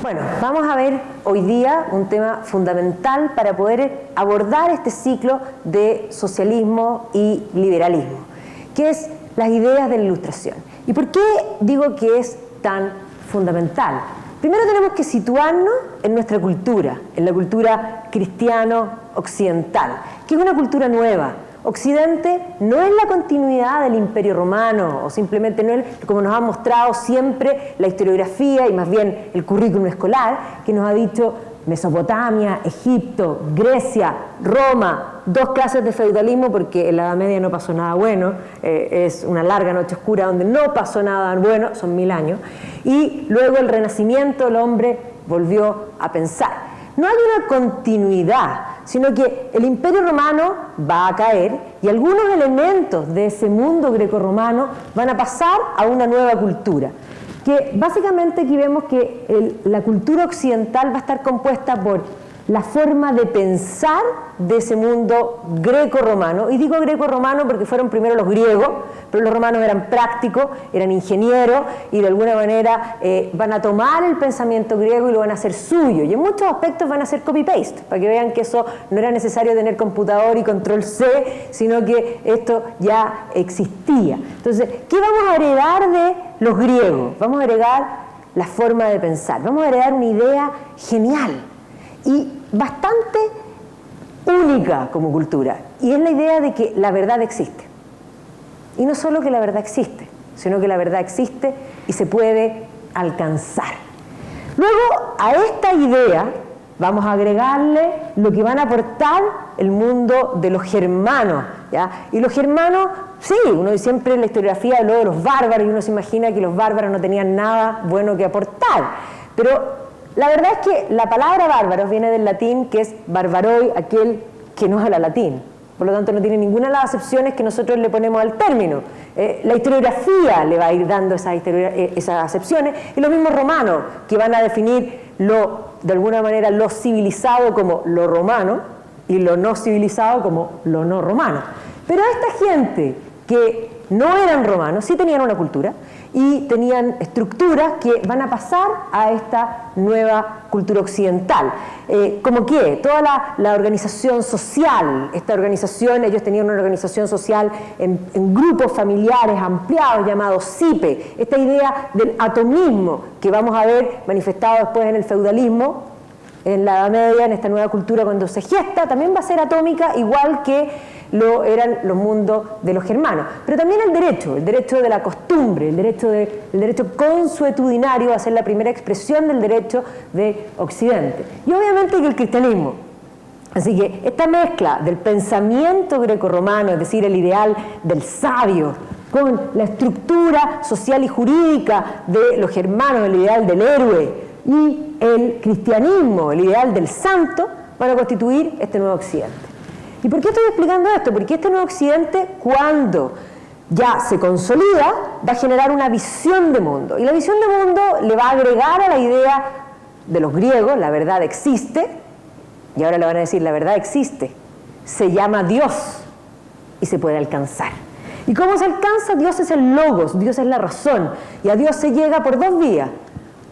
Bueno, vamos a ver hoy día un tema fundamental para poder abordar este ciclo de socialismo y liberalismo, que es las ideas de la Ilustración. ¿Y por qué digo que es tan fundamental? Primero tenemos que situarnos en nuestra cultura, en la cultura cristiano-occidental, que es una cultura nueva. Occidente no es la continuidad del Imperio Romano, o simplemente no es como nos ha mostrado siempre la historiografía y más bien el currículum escolar, que nos ha dicho Mesopotamia, Egipto, Grecia, Roma, 2 clases de feudalismo, porque en la Edad Media no pasó nada bueno, es una larga noche oscura donde no pasó nada bueno, son 1000 años, y luego el Renacimiento, el hombre volvió a pensar. No hay una continuidad, sino que el Imperio Romano va a caer y algunos elementos de ese mundo grecorromano van a pasar a una nueva cultura. Que básicamente aquí vemos que la cultura occidental va a estar compuesta por la forma de pensar de ese mundo greco-romano. Y digo greco-romano porque fueron primero los griegos, pero los romanos eran prácticos, eran ingenieros y de alguna manera van a tomar el pensamiento griego y lo van a hacer suyo. Y en muchos aspectos van a hacer copy-paste, para que vean que eso no era necesario tener computador y control C, sino que esto ya existía. Entonces, ¿qué vamos a heredar de los griegos? Vamos a heredar la forma de pensar, vamos a heredar una idea genial y bastante única como cultura, y es la idea de que la verdad existe. Y no solo que la verdad existe, sino que la verdad existe y se puede alcanzar. Luego, a esta idea vamos a agregarle lo que van a aportar el mundo de los germanos, ¿ya? Y los germanos, sí, uno siempre en la historiografía habló de los bárbaros y uno se imagina que los bárbaros no tenían nada bueno que aportar, pero la verdad es que la palabra bárbaros viene del latín, que es barbaroi, aquel que no habla latín. Por lo tanto, no tiene ninguna de las acepciones que nosotros le ponemos al término. La historiografía le va a ir dando esas acepciones, y los mismos romanos, que van a definir de alguna manera lo civilizado como lo romano y lo no civilizado como lo no romano. Pero esta gente que no eran romanos sí tenían una cultura y tenían estructuras que van a pasar a esta nueva cultura occidental. ¿Cómo qué? Toda la organización social, esta organización, ellos tenían una organización social en grupos familiares ampliados llamados cipe, esta idea del atomismo que vamos a ver manifestado después en el feudalismo, en la Edad Media, en esta nueva cultura cuando se gesta, también va a ser atómica, igual que lo eran los mundos de los germanos. Pero también el derecho de la costumbre, el derecho consuetudinario va a ser la primera expresión del derecho de Occidente. Y obviamente que el cristianismo. Así que esta mezcla del pensamiento grecorromano, es decir, el ideal del sabio, con la estructura social y jurídica de los germanos, el ideal del héroe, y el cristianismo, el ideal del santo, van a constituir este nuevo Occidente. ¿Y por qué estoy explicando esto? Porque este nuevo Occidente, cuando ya se consolida, va a generar una visión de mundo. Y la visión de mundo le va a agregar a la idea de los griegos, la verdad existe, y ahora le van a decir, la verdad existe, se llama Dios y se puede alcanzar. ¿Y cómo se alcanza? Dios es el logos, Dios es la razón. Y a Dios se llega por 2 vías,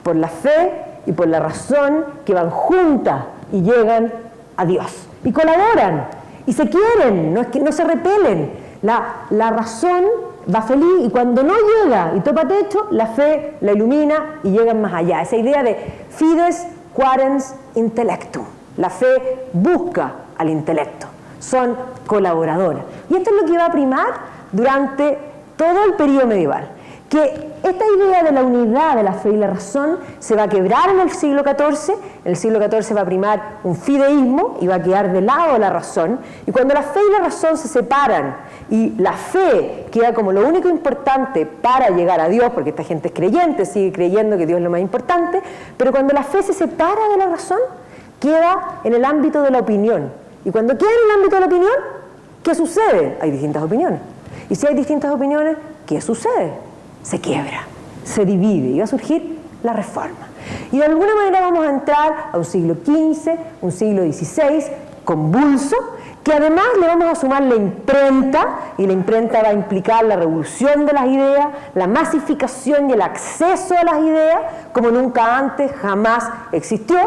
por la fe y por la razón, que van juntas y llegan a Dios. Y colaboran. Y se quieren, no es que no se repelen. La razón va feliz y cuando no llega y topa techo, la fe la ilumina y llegan más allá. Esa idea de fides quaerens intellectum. La fe busca al intelecto. Son colaboradoras. Y esto es lo que va a primar durante todo el periodo medieval. Que esta idea de la unidad de la fe y la razón se va a quebrar en el siglo XIV. En el siglo XIV va a primar un fideísmo y va a quedar de lado la razón. Y cuando la fe y la razón se separan y la fe queda como lo único importante para llegar a Dios, porque esta gente es creyente, sigue creyendo que Dios es lo más importante, pero cuando la fe se separa de la razón, queda en el ámbito de la opinión. Y cuando queda en el ámbito de la opinión, ¿qué sucede? Hay distintas opiniones. Y si hay distintas opiniones, ¿qué sucede? Se quiebra, se divide y va a surgir la reforma. Y de alguna manera vamos a entrar a un siglo XV, un siglo XVI convulso, que que además le vamos a sumar la imprenta, y la imprenta va a implicar la revolución de las ideas, la masificación y el acceso a las ideas, como nunca antes, jamás existió,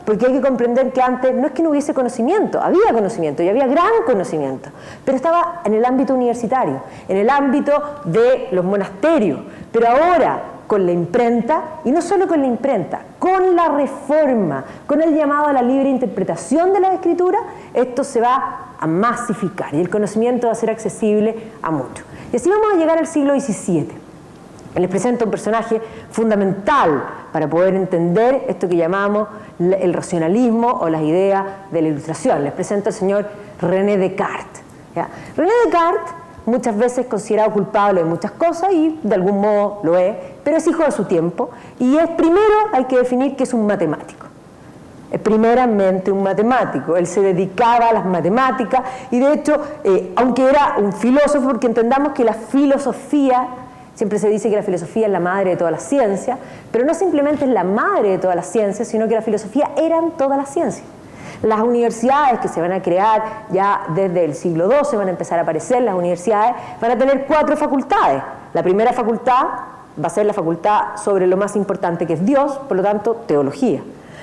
porque hay que comprender que antes no es que no hubiese conocimiento, había conocimiento y había gran conocimiento, pero estaba en el ámbito universitario, en el ámbito de los monasterios, pero ahora con la imprenta, y no solo con la imprenta, con la reforma, con el llamado a la libre interpretación de la escritura, esto se va a masificar y el conocimiento va a ser accesible a muchos. Y así vamos a llegar al siglo XVII. Les presento un personaje fundamental para poder entender esto que llamamos el racionalismo o las ideas de la Ilustración. Les presento al señor René Descartes. ¿Ya? René Descartes, muchas veces considerado culpable de muchas cosas y de algún modo lo es, pero es hijo de su tiempo y es, primero hay que definir que es un matemático. Es primeramente un matemático, él se dedicaba a las matemáticas y de hecho, aunque era un filósofo, porque entendamos que la filosofía, siempre se dice que la filosofía es la madre de todas las ciencias, pero no simplemente es la madre de todas las ciencias, sino que la filosofía eran todas las ciencias. Las universidades que se van a crear ya desde el siglo XII, van a empezar a aparecer las universidades, van a tener 4 facultades. La primera facultad va a ser la facultad sobre lo más importante que es Dios, por lo tanto, teología.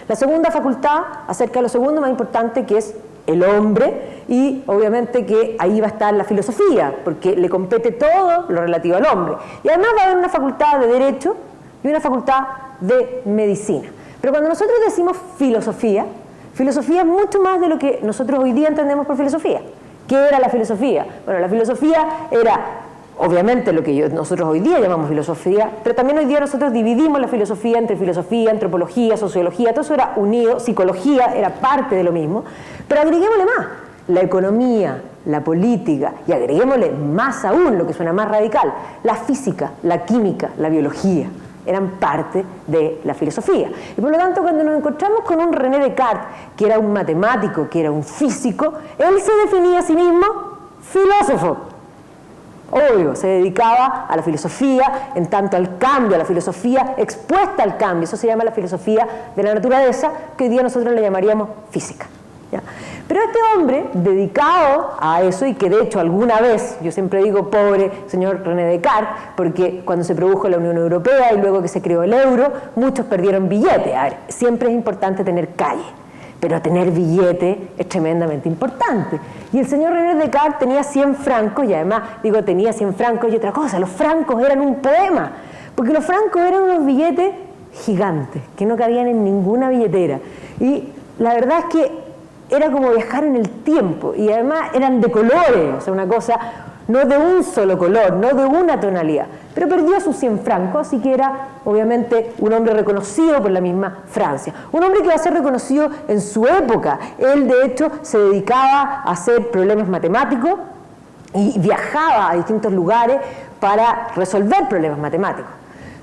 La segunda facultad acerca de lo segundo más importante que es el hombre y obviamente que ahí va a estar la filosofía, porque le compete todo lo relativo al hombre. Y además va a haber una facultad de Derecho y una facultad de Medicina. Pero cuando nosotros decimos filosofía, filosofía es mucho más de lo que nosotros hoy día entendemos por filosofía. ¿Qué era la filosofía? Bueno, la filosofía era, obviamente, lo que nosotros hoy día llamamos filosofía, pero también hoy día nosotros dividimos la filosofía entre filosofía, antropología, sociología, todo eso era unido, psicología era parte de lo mismo, pero agreguémosle más, la economía, la política, y agreguémosle más aún, lo que suena más radical, la física, la química, la biología. Eran parte de la filosofía. Y por lo tanto, cuando nos encontramos con un René Descartes, que era un matemático, que era un físico, él se definía a sí mismo filósofo. Obvio, se dedicaba a la filosofía, en tanto al cambio, a la filosofía expuesta al cambio. Eso se llama la filosofía de la naturaleza, que hoy día nosotros le llamaríamos física. ¿Ya? Pero este hombre, dedicado a eso, y que de hecho alguna vez, yo siempre digo pobre señor René Descartes, porque cuando se produjo la Unión Europea y luego que se creó el euro, muchos perdieron billete. A ver, siempre es importante tener calle, pero tener billete es tremendamente importante. Y el señor René Descartes tenía 100 francos, y además, digo, tenía 100 francos y otra cosa, los francos eran un poema, porque los francos eran unos billetes gigantes, que no cabían en ninguna billetera. Y la verdad es que era como viajar en el tiempo, y además eran de colores, o sea, una cosa no de un solo color, no de una tonalidad, pero perdió sus 100 francos, así que era obviamente un hombre reconocido por la misma Francia, un hombre que va a ser reconocido en su época. Él de hecho se dedicaba a hacer problemas matemáticos y viajaba a distintos lugares para resolver problemas matemáticos.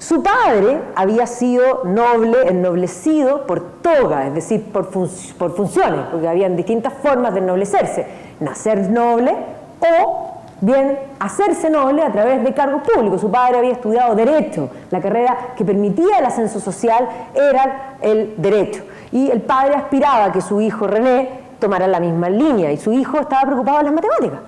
Su padre había sido noble, ennoblecido por toga, es decir, por funciones, porque habían distintas formas de ennoblecerse, nacer noble o bien hacerse noble a través de cargos públicos. Su padre había estudiado Derecho, la carrera que permitía el ascenso social era el Derecho, y el padre aspiraba a que su hijo René tomara la misma línea, y su hijo estaba preocupado en las matemáticas.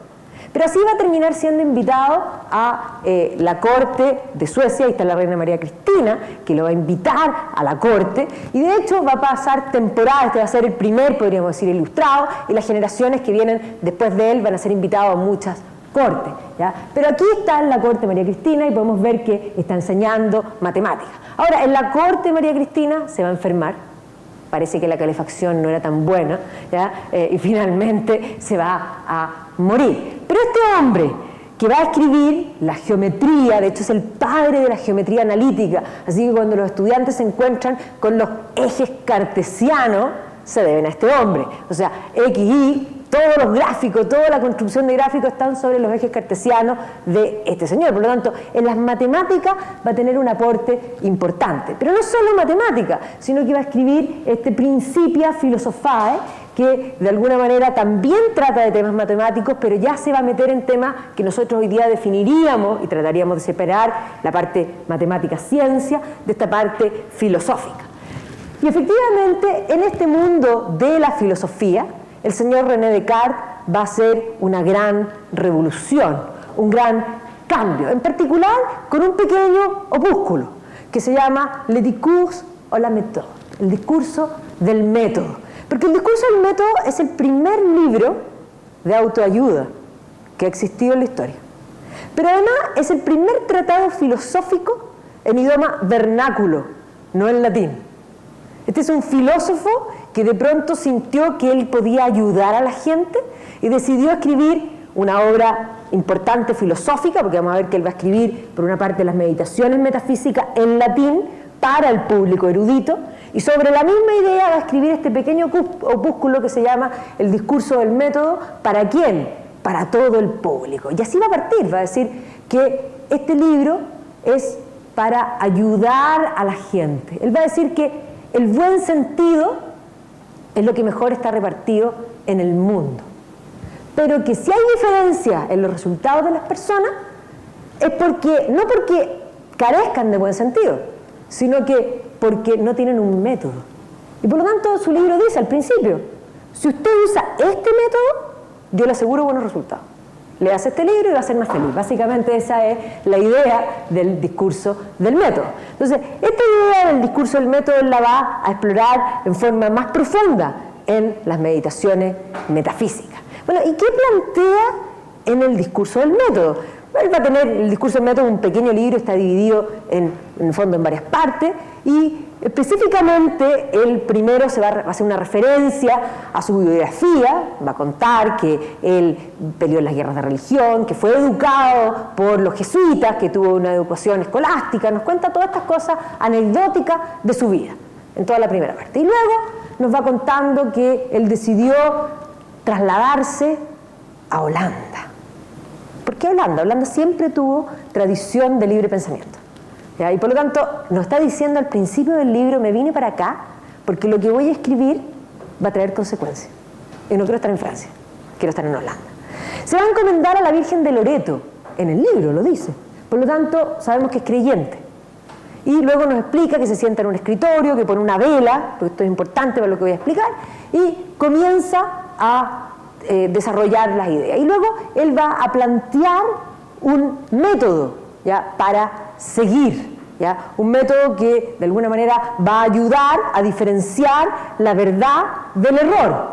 Pero así va a terminar siendo invitado a la corte de Suecia. Ahí está la reina María Cristina, que lo va a invitar a la corte, y de hecho va a pasar temporadas. Este va a ser el primer, podríamos decir, ilustrado, y las generaciones que vienen después de él van a ser invitados a muchas cortes, ¿ya? Pero aquí está en la corte de María Cristina y podemos ver que está enseñando matemáticas. Ahora, en la corte de María Cristina se va a enfermar. Parece que la calefacción no era tan buena, ¿ya? Y finalmente se va a morir. Pero este hombre que va a escribir la geometría, de hecho es el padre de la geometría analítica, así que cuando los estudiantes se encuentran con los ejes cartesianos, se deben a este hombre. O sea, X, Y, todos los gráficos, toda la construcción de gráficos están sobre los ejes cartesianos de este señor. Por lo tanto, en las matemáticas va a tener un aporte importante. Pero no solo matemática, sino que va a escribir este Principia Philosophae, que de alguna manera también trata de temas matemáticos, pero ya se va a meter en temas que nosotros hoy día definiríamos y trataríamos de separar la parte matemática-ciencia de esta parte filosófica. Y efectivamente, en este mundo de la filosofía, el señor René Descartes va a ser una gran revolución, un gran cambio, en particular con un pequeño opúsculo que se llama Le Discours o la Méthode, el discurso del método. Porque el discurso del método es el primer libro de autoayuda que ha existido en la historia. Pero además es el primer tratado filosófico en idioma vernáculo, no en latín. Este es un filósofo que de pronto sintió que él podía ayudar a la gente y decidió escribir una obra importante filosófica, porque vamos a ver que él va a escribir por una parte las meditaciones metafísicas en latín para el público erudito, y sobre la misma idea va a escribir este pequeño opúsculo que se llama El discurso del método. ¿Para quién? Para todo el público. Y así va a partir, va a decir que este libro es para ayudar a la gente. Él va a decir que el buen sentido es lo que mejor está repartido en el mundo. Pero que si hay diferencia en los resultados de las personas, es porque, no porque carezcan de buen sentido, sino que porque no tienen un método. Y por lo tanto su libro dice al principio, si usted usa este método, yo le aseguro buenos resultados. Le hace este libro y va a ser más feliz. Básicamente esa es la idea del discurso del método. Entonces, esta idea del discurso del método él la va a explorar en forma más profunda en las meditaciones metafísicas. Bueno, ¿y qué plantea en el discurso del método? Él va a tener el discurso del método, un pequeño libro, está dividido en el fondo en varias partes, y específicamente el primero va a hacer una referencia a su biografía, va a contar que él peleó en las guerras de religión, que fue educado por los jesuitas, que tuvo una educación escolástica, nos cuenta todas estas cosas anecdóticas de su vida, en toda la primera parte. Y luego nos va contando que él decidió trasladarse a Holanda. ¿Por qué Holanda? Holanda siempre tuvo tradición de libre pensamiento. ¿Ya? Y por lo tanto, nos está diciendo al principio del libro, me vine para acá porque lo que voy a escribir va a traer consecuencias. Y no quiero estar en Francia, quiero estar en Holanda. Se va a encomendar a la Virgen de Loreto, en el libro lo dice. Por lo tanto, sabemos que es creyente. Y luego nos explica que se sienta en un escritorio, que pone una vela, porque esto es importante para lo que voy a explicar, y comienza a desarrollar las ideas. Y luego él va a plantear un método, ¿ya?, para seguir, ¿ya?, un método que de alguna manera va a ayudar a diferenciar la verdad del error,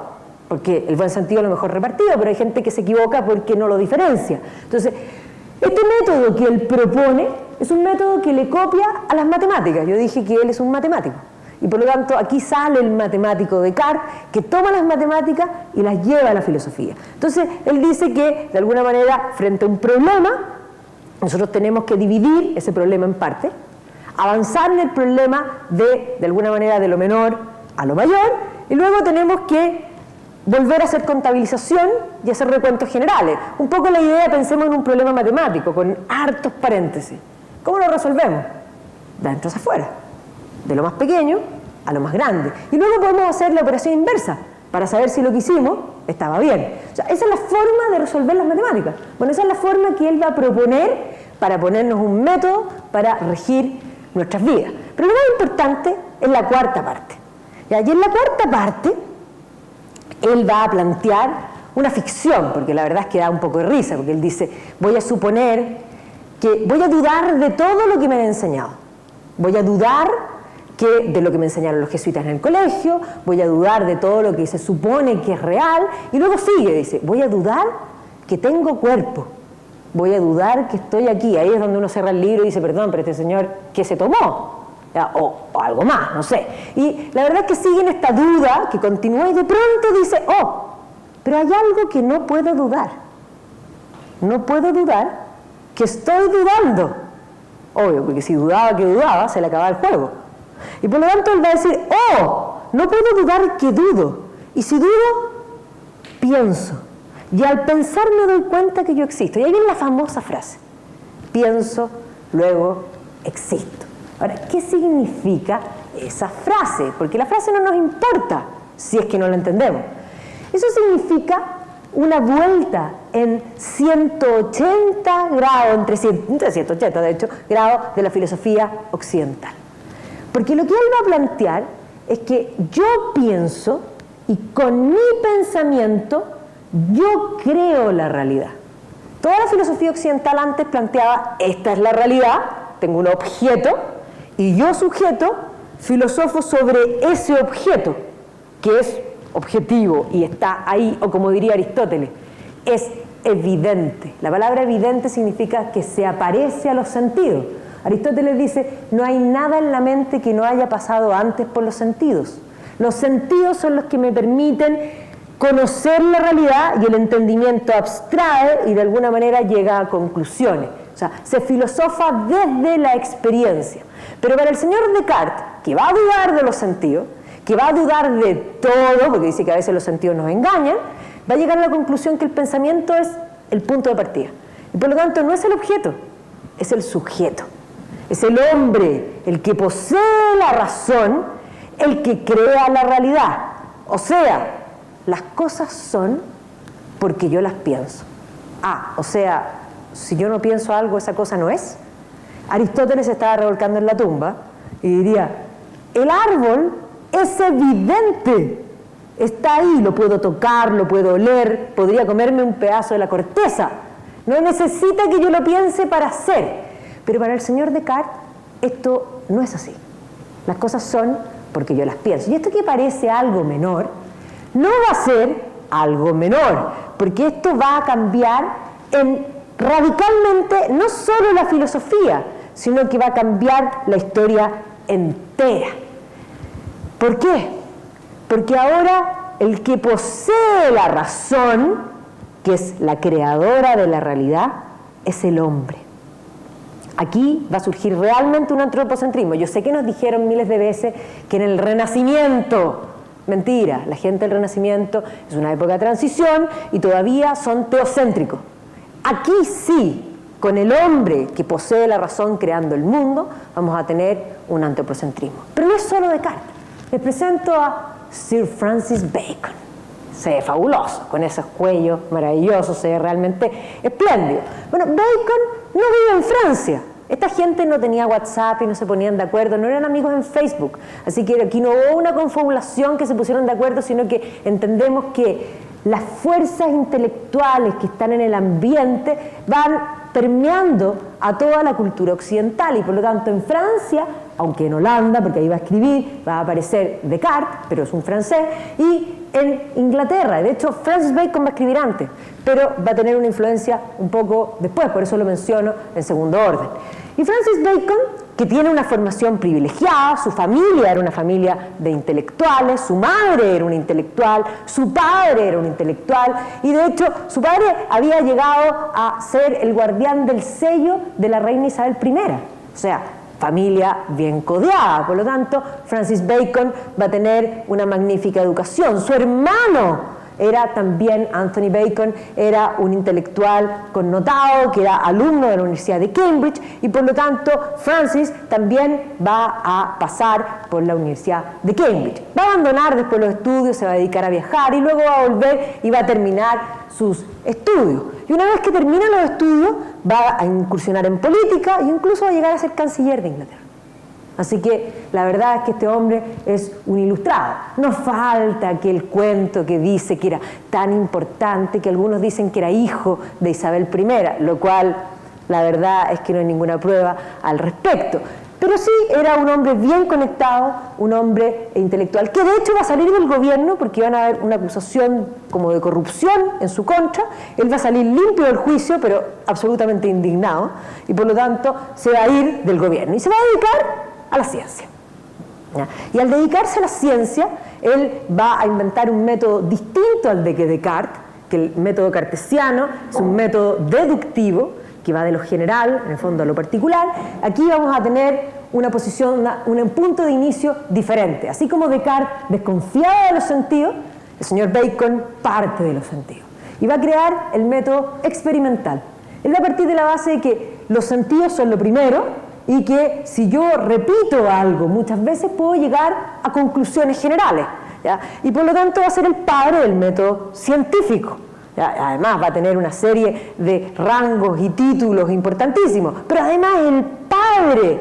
porque el buen sentido es lo mejor repartido, pero hay gente que se equivoca porque no lo diferencia. Entonces, este método que él propone es un método que le copia a las matemáticas. Yo dije que él es un matemático. Y por lo tanto, aquí sale el matemático Descartes, que toma las matemáticas y las lleva a la filosofía. Entonces, él dice que, de alguna manera, frente a un problema, nosotros tenemos que dividir ese problema en partes, avanzar en el problema de alguna manera, de lo menor a lo mayor, y luego tenemos que volver a hacer contabilización y hacer recuentos generales. Un poco la idea, pensemos en un problema matemático, con hartos paréntesis. ¿Cómo lo resolvemos? De adentro hacia afuera. De lo más pequeño a lo más grande. Y luego podemos hacer la operación inversa para saber si lo que hicimos estaba bien. O sea, esa es la forma de resolver las matemáticas. Bueno, esa es la forma que él va a proponer para ponernos un método para regir nuestras vidas. Pero lo más importante es la cuarta parte. Y en la cuarta parte, él va a plantear una ficción, porque la verdad es que da un poco de risa, porque él dice, voy a suponer que voy a dudar de todo lo que me han enseñado. Voy a dudar de lo que me enseñaron los jesuitas en el colegio, voy a dudar de todo lo que se supone que es real, y luego sigue, dice, voy a dudar que tengo cuerpo, voy a dudar que estoy aquí. Ahí es donde uno cierra el libro y dice, perdón, pero este señor, ¿qué se tomó? O algo más, no sé. Y la verdad es que sigue en esta duda, que continúa, y de pronto dice, pero hay algo que no puedo dudar. No puedo dudar que estoy dudando. Obvio, porque si dudaba que dudaba, se le acababa el juego. Y por lo tanto él va a decir, no puedo dudar que dudo. Y si dudo, pienso. Y al pensar me doy cuenta que yo existo. Y ahí viene la famosa frase, pienso, luego existo. Ahora, ¿qué significa esa frase? Porque la frase no nos importa si es que no la entendemos. Eso significa una vuelta en 180 grados, entre 180 de hecho, grados de la filosofía occidental. Porque lo que él va a plantear es que yo pienso y con mi pensamiento yo creo la realidad. Toda la filosofía occidental antes planteaba, esta es la realidad, tengo un objeto, y yo, sujeto, filosofo sobre ese objeto, que es objetivo y está ahí, o como diría Aristóteles, es evidente. La palabra evidente significa que se aparece a los sentidos. Aristóteles dice, no hay nada en la mente que no haya pasado antes por los sentidos. Los sentidos son los que me permiten conocer la realidad, y el entendimiento abstrae y de alguna manera llega a conclusiones. O sea, se filosofa desde la experiencia. Pero para el señor Descartes, que va a dudar de los sentidos, que va a dudar de todo, porque dice que a veces los sentidos nos engañan, va a llegar a la conclusión que el pensamiento es el punto de partida. Y por lo tanto no es el objeto, es el sujeto. Es el hombre el que posee la razón, el que crea la realidad. O sea, las cosas son porque yo las pienso. O sea, si yo no pienso algo, esa cosa no es. Aristóteles se estaba revolcando en la tumba y diría, el árbol es evidente, está ahí, lo puedo tocar, lo puedo oler, podría comerme un pedazo de la corteza, no necesita que yo lo piense para ser. Pero para el señor Descartes esto no es así. Las cosas son porque yo las pienso. Y esto que parece algo menor, no va a ser algo menor, porque esto va a cambiar radicalmente no solo la filosofía, sino que va a cambiar la historia entera. ¿Por qué? Porque ahora el que posee la razón, que es la creadora de la realidad, es el hombre. Aquí va a surgir realmente un antropocentrismo. Yo sé que nos dijeron miles de veces que en el Renacimiento, mentira, la gente del Renacimiento es una época de transición y todavía son teocéntricos. Aquí sí, con el hombre que posee la razón creando el mundo, vamos a tener un antropocentrismo. Pero no es solo Descartes. Les presento a Sir Francis Bacon. Se ve fabuloso, con esos cuellos maravillosos, se ve realmente espléndido. Bueno, Bacon no vive en Francia. Esta gente no tenía WhatsApp y no se ponían de acuerdo, no eran amigos en Facebook. Así que aquí no hubo una confabulación que se pusieron de acuerdo, sino que entendemos que las fuerzas intelectuales que están en el ambiente van permeando a toda la cultura occidental, y por lo tanto en Francia, aunque en Holanda, porque ahí va a escribir, va a aparecer Descartes, pero es un francés, y en Inglaterra, de hecho Francis Bacon va a escribir antes, pero va a tener una influencia un poco después, por eso lo menciono en segundo orden. Y Francis Bacon, que tiene una formación privilegiada, su familia era una familia de intelectuales, su madre era una intelectual, su padre era un intelectual, y de hecho su padre había llegado a ser el guardián del sello de la reina Isabel I, o sea, familia bien codeada. Por lo tanto, Francis Bacon va a tener una magnífica educación. Su hermano era también, Anthony Bacon, era un intelectual connotado, que era alumno de la Universidad de Cambridge, y por lo tanto Francis también va a pasar por la Universidad de Cambridge. Va a abandonar después los estudios, se va a dedicar a viajar y luego va a volver y va a terminar sus estudios. Y una vez que termina los estudios, va a incursionar en política e incluso va a llegar a ser canciller de Inglaterra. Así que la verdad es que este hombre es un ilustrado. No falta aquel cuento que dice que era tan importante, que algunos dicen que era hijo de Isabel I, lo cual la verdad es que no hay ninguna prueba al respecto. Pero sí era un hombre bien conectado, un hombre intelectual, que de hecho va a salir del gobierno porque van a haber una acusación como de corrupción en su contra. Él va a salir limpio del juicio, pero absolutamente indignado, y por lo tanto se va a ir del gobierno y se va a dedicar a la ciencia. ¿Ya? Y al dedicarse a la ciencia, él va a inventar un método distinto al de Descartes, que el método cartesiano es un método deductivo, que va de lo general, en el fondo, a lo particular. Aquí vamos a tener una posición, un punto de inicio diferente. Así como Descartes desconfiaba de los sentidos, el señor Bacon parte de los sentidos. Y va a crear el método experimental. Él va a partir de la base de que los sentidos son lo primero, y que si yo repito algo muchas veces puedo llegar a conclusiones generales, ¿ya? Y por lo tanto va a ser el padre del método científico, ¿ya? Además va a tener una serie de rangos y títulos importantísimos, pero además el padre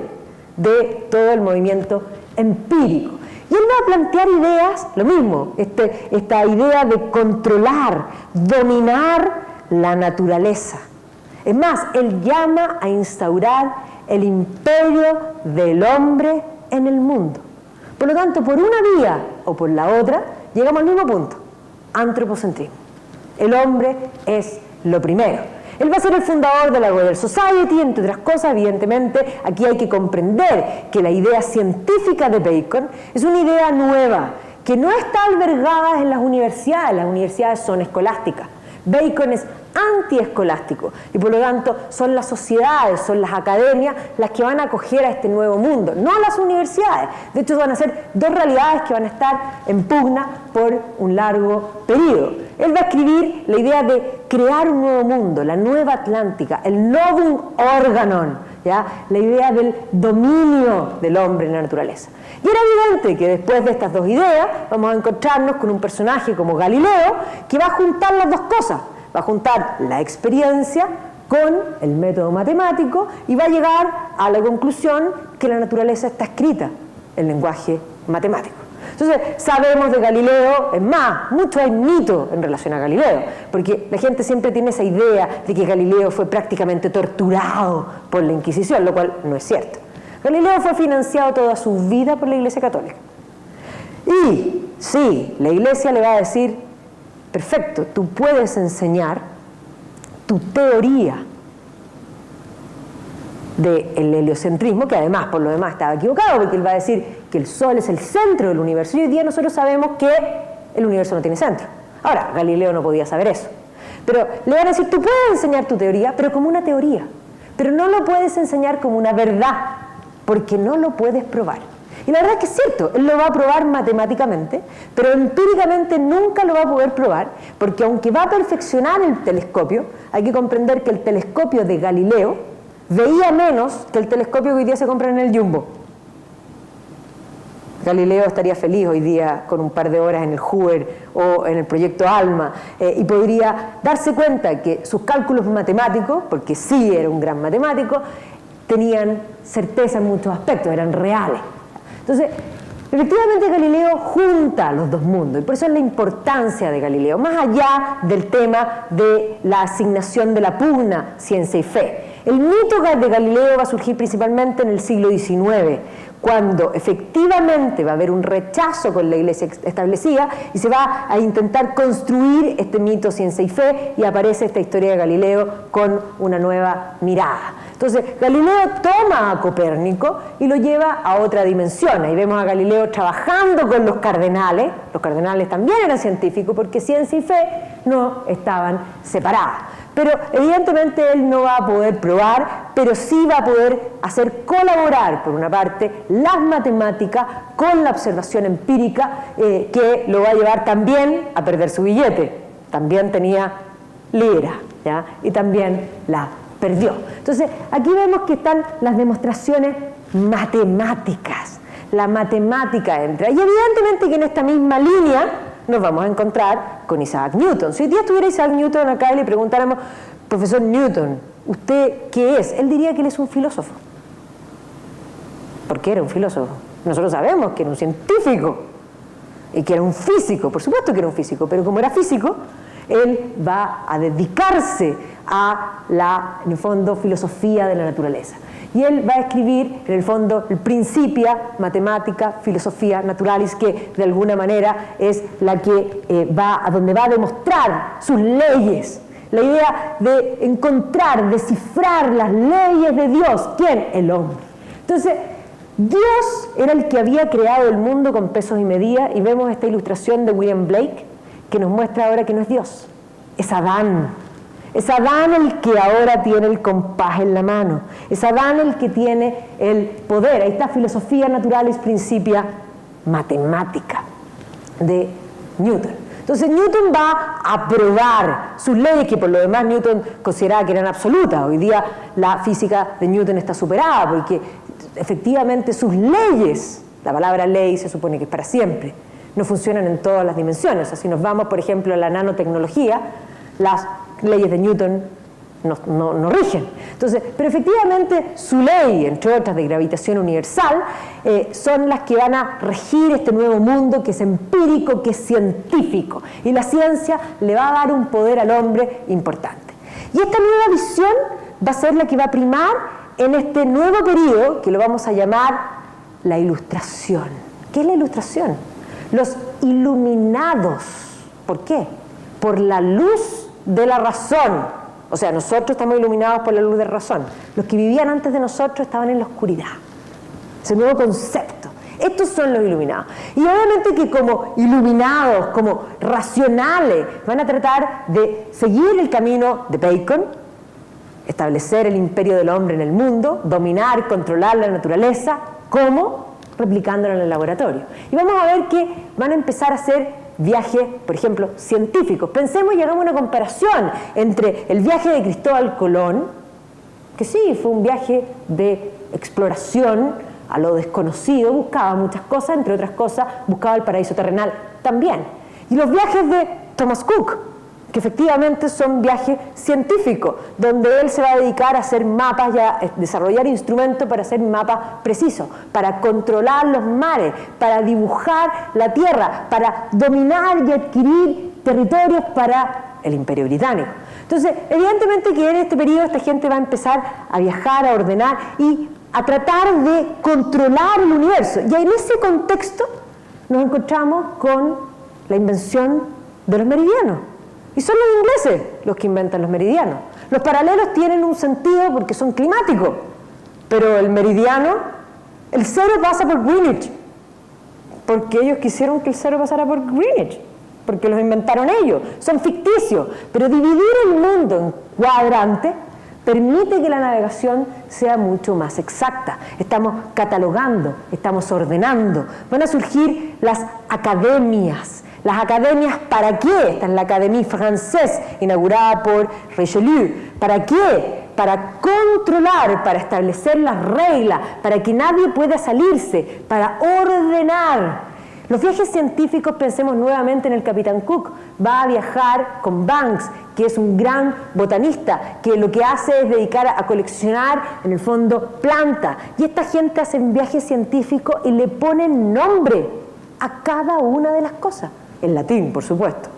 de todo el movimiento empírico. Y él va a plantear ideas, lo mismo, esta idea de controlar, dominar la naturaleza. Es más, él llama a instaurar el imperio del hombre en el mundo. Por lo tanto, por una vía o por la otra, llegamos al mismo punto: antropocentrismo. El hombre es lo primero. Él va a ser el fundador de la Royal Society, entre otras cosas. Evidentemente, aquí hay que comprender que la idea científica de Bacon es una idea nueva, que no está albergada en las universidades son escolásticas. Bacon es antiescolástico y por lo tanto son las sociedades, son las academias las que van a acoger a este nuevo mundo, no las universidades. De hecho, van a ser dos realidades que van a estar en pugna por un largo periodo. Él va a escribir la idea de crear un nuevo mundo, la nueva Atlántica, el novum organon, ¿ya? La idea del dominio del hombre en la naturaleza. Y era evidente que después de estas dos ideas vamos a encontrarnos con un personaje como Galileo, que va a juntar las dos cosas. Va a juntar la experiencia con el método matemático y va a llegar a la conclusión que la naturaleza está escrita en lenguaje matemático. Entonces, sabemos de Galileo, es más, mucho hay mito en relación a Galileo, porque la gente siempre tiene esa idea de que Galileo fue prácticamente torturado por la Inquisición, lo cual no es cierto. Galileo fue financiado toda su vida por la Iglesia Católica. Y sí, la Iglesia le va a decir: perfecto, tú puedes enseñar tu teoría del heliocentrismo, que además, por lo demás, estaba equivocado, porque él va a decir que el Sol es el centro del universo, y hoy día nosotros sabemos que el universo no tiene centro. Ahora, Galileo no podía saber eso. Pero le van a decir: tú puedes enseñar tu teoría, pero como una teoría. Pero no lo puedes enseñar como una verdad, porque no lo puedes probar. Y la verdad es que es cierto, él lo va a probar matemáticamente, pero empíricamente nunca lo va a poder probar, porque aunque va a perfeccionar el telescopio, hay que comprender que el telescopio de Galileo veía menos que el telescopio que hoy día se compra en el Jumbo. Galileo estaría feliz hoy día con un par de horas en el Hoover o en el proyecto ALMA, y podría darse cuenta que sus cálculos matemáticos, porque sí era un gran matemático, tenían certeza en muchos aspectos, eran reales. Entonces, efectivamente Galileo junta los dos mundos, y por eso es la importancia de Galileo, más allá del tema de la asignación de la pugna ciencia y fe. El mito de Galileo va a surgir principalmente en el siglo XIX, cuando efectivamente va a haber un rechazo con la Iglesia establecida y se va a intentar construir este mito ciencia y fe, y aparece esta historia de Galileo con una nueva mirada. Entonces, Galileo toma a Copérnico y lo lleva a otra dimensión. Ahí vemos a Galileo trabajando con los cardenales también eran científicos, porque ciencia y fe no estaban separadas. Pero evidentemente él no va a poder probar, pero sí va a poder hacer colaborar, por una parte, las matemáticas con la observación empírica, que lo va a llevar también a perder su billete. También tenía libra, ¿ya? Y también la perdió. Entonces, aquí vemos que están las demostraciones matemáticas. La matemática entra. Y evidentemente que en esta misma línea nos vamos a encontrar con Isaac Newton. Si hoy día estuviera Isaac Newton acá y le preguntáramos: profesor Newton, ¿usted qué es? Él diría que él es un filósofo. ¿Por qué era un filósofo? Nosotros sabemos que era un científico y que era un físico. Por supuesto que era un físico, pero como era físico, él va a dedicarse a la, en el fondo, filosofía de la naturaleza. Y él va a escribir, en el fondo, el Principia Mathematica Philosophia Naturalis, que de alguna manera es la que donde va a demostrar sus leyes. La idea de encontrar, descifrar las leyes de Dios. ¿Quién? El hombre. Entonces, Dios era el que había creado el mundo con pesos y medidas, y vemos esta ilustración de William Blake, que nos muestra ahora que no es Dios, es Adán. Es Adán el que ahora tiene el compás en la mano. Es Adán el que tiene el poder. Ahí está Filosofía Naturalis Principia Matemática de Newton. Entonces Newton va a probar sus leyes, que por lo demás Newton consideraba que eran absolutas. Hoy día la física de Newton está superada, porque efectivamente sus leyes, la palabra ley se supone que es para siempre, no funcionan en todas las dimensiones. O sea, si nos vamos, por ejemplo, a la nanotecnología, las leyes de Newton no rigen. Entonces, pero efectivamente su ley, entre otras de gravitación universal, son las que van a regir este nuevo mundo que es empírico, que es científico. Y la ciencia le va a dar un poder al hombre importante. Y esta nueva visión va a ser la que va a primar en este nuevo periodo, que lo vamos a llamar la Ilustración. ¿Qué es la Ilustración? Los iluminados. ¿Por qué? Por la luz de la razón. O sea, nosotros estamos iluminados por la luz de la razón. Los que vivían antes de nosotros estaban en la oscuridad. Es el nuevo concepto. Estos son los iluminados. Y obviamente que como iluminados, como racionales, van a tratar de seguir el camino de Bacon, establecer el imperio del hombre en el mundo, dominar, controlar la naturaleza. ¿Cómo? Replicándolo en el laboratorio. Y vamos a ver que van a empezar a hacer viajes, por ejemplo, científicos. Pensemos y hagamos una comparación entre el viaje de Cristóbal Colón, que sí, fue un viaje de exploración a lo desconocido, buscaba muchas cosas, entre otras cosas, buscaba el paraíso terrenal también. Y los viajes de Thomas Cook, que efectivamente son viajes científicos, donde él se va a dedicar a hacer mapas y a desarrollar instrumentos para hacer mapas precisos, para controlar los mares, para dibujar la tierra, para dominar y adquirir territorios para el Imperio Británico. Entonces, evidentemente que en este periodo esta gente va a empezar a viajar, a ordenar y a tratar de controlar el universo. Y en ese contexto nos encontramos con la invención de los meridianos. Y son los ingleses los que inventan los meridianos. Los paralelos tienen un sentido porque son climáticos, pero el meridiano, el cero pasa por Greenwich, porque ellos quisieron que el cero pasara por Greenwich, porque los inventaron ellos. Son ficticios, pero dividir el mundo en cuadrantes permite que la navegación sea mucho más exacta. Estamos catalogando, estamos ordenando. Van a surgir las academias. Las academias, ¿para qué? Esta es la Académie Française, inaugurada por Richelieu. ¿Para qué? Para controlar, para establecer las reglas, para que nadie pueda salirse, para ordenar. Los viajes científicos, pensemos nuevamente en el Capitán Cook, va a viajar con Banks, que es un gran botanista, que lo que hace es dedicar a coleccionar, en el fondo, plantas. Y esta gente hace un viaje científico y le ponen nombre a cada una de las cosas. En latín, por supuesto,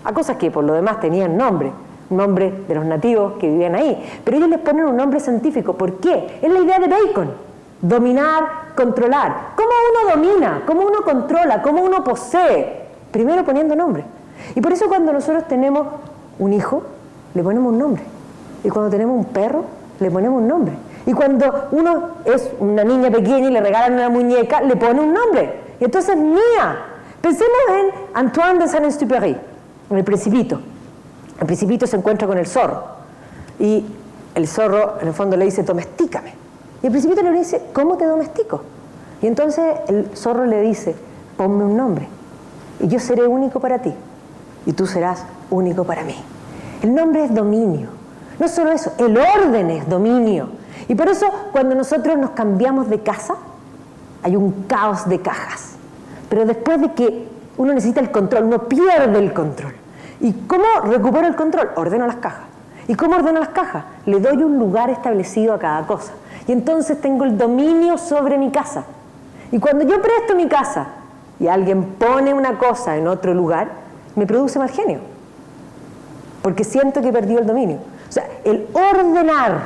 a cosas que por lo demás tenían nombre, un nombre de los nativos que vivían ahí, pero ellos les ponen un nombre científico. ¿Por qué? Es la idea de Bacon: dominar, controlar. ¿Cómo uno domina? ¿Cómo uno controla? ¿Cómo uno posee? Primero poniendo nombre. Y por eso cuando nosotros tenemos un hijo, le ponemos un nombre. Y cuando tenemos un perro, le ponemos un nombre. Y cuando uno es una niña pequeña y le regalan una muñeca, le pone un nombre. Y entonces, mía. Pensemos en Antoine de Saint-Exupéry, en El Principito. El Principito se encuentra con el zorro. Y el zorro, en el fondo, le dice: domestícame. Y el Principito le dice: ¿cómo te domestico? Y entonces el zorro le dice: ponme un nombre. Y yo seré único para ti. Y tú serás único para mí. El nombre es dominio. No solo eso, el orden es dominio. Y por eso, cuando nosotros nos cambiamos de casa, hay un caos de cajas. Pero después de que uno necesita el control, uno pierde el control. ¿Y cómo recupero el control? Ordeno las cajas. ¿Y cómo ordeno las cajas? Le doy un lugar establecido a cada cosa. Y entonces tengo el dominio sobre mi casa. Y cuando yo presto mi casa y alguien pone una cosa en otro lugar, me produce mal genio. Porque siento que he perdido el dominio. O sea, el ordenar,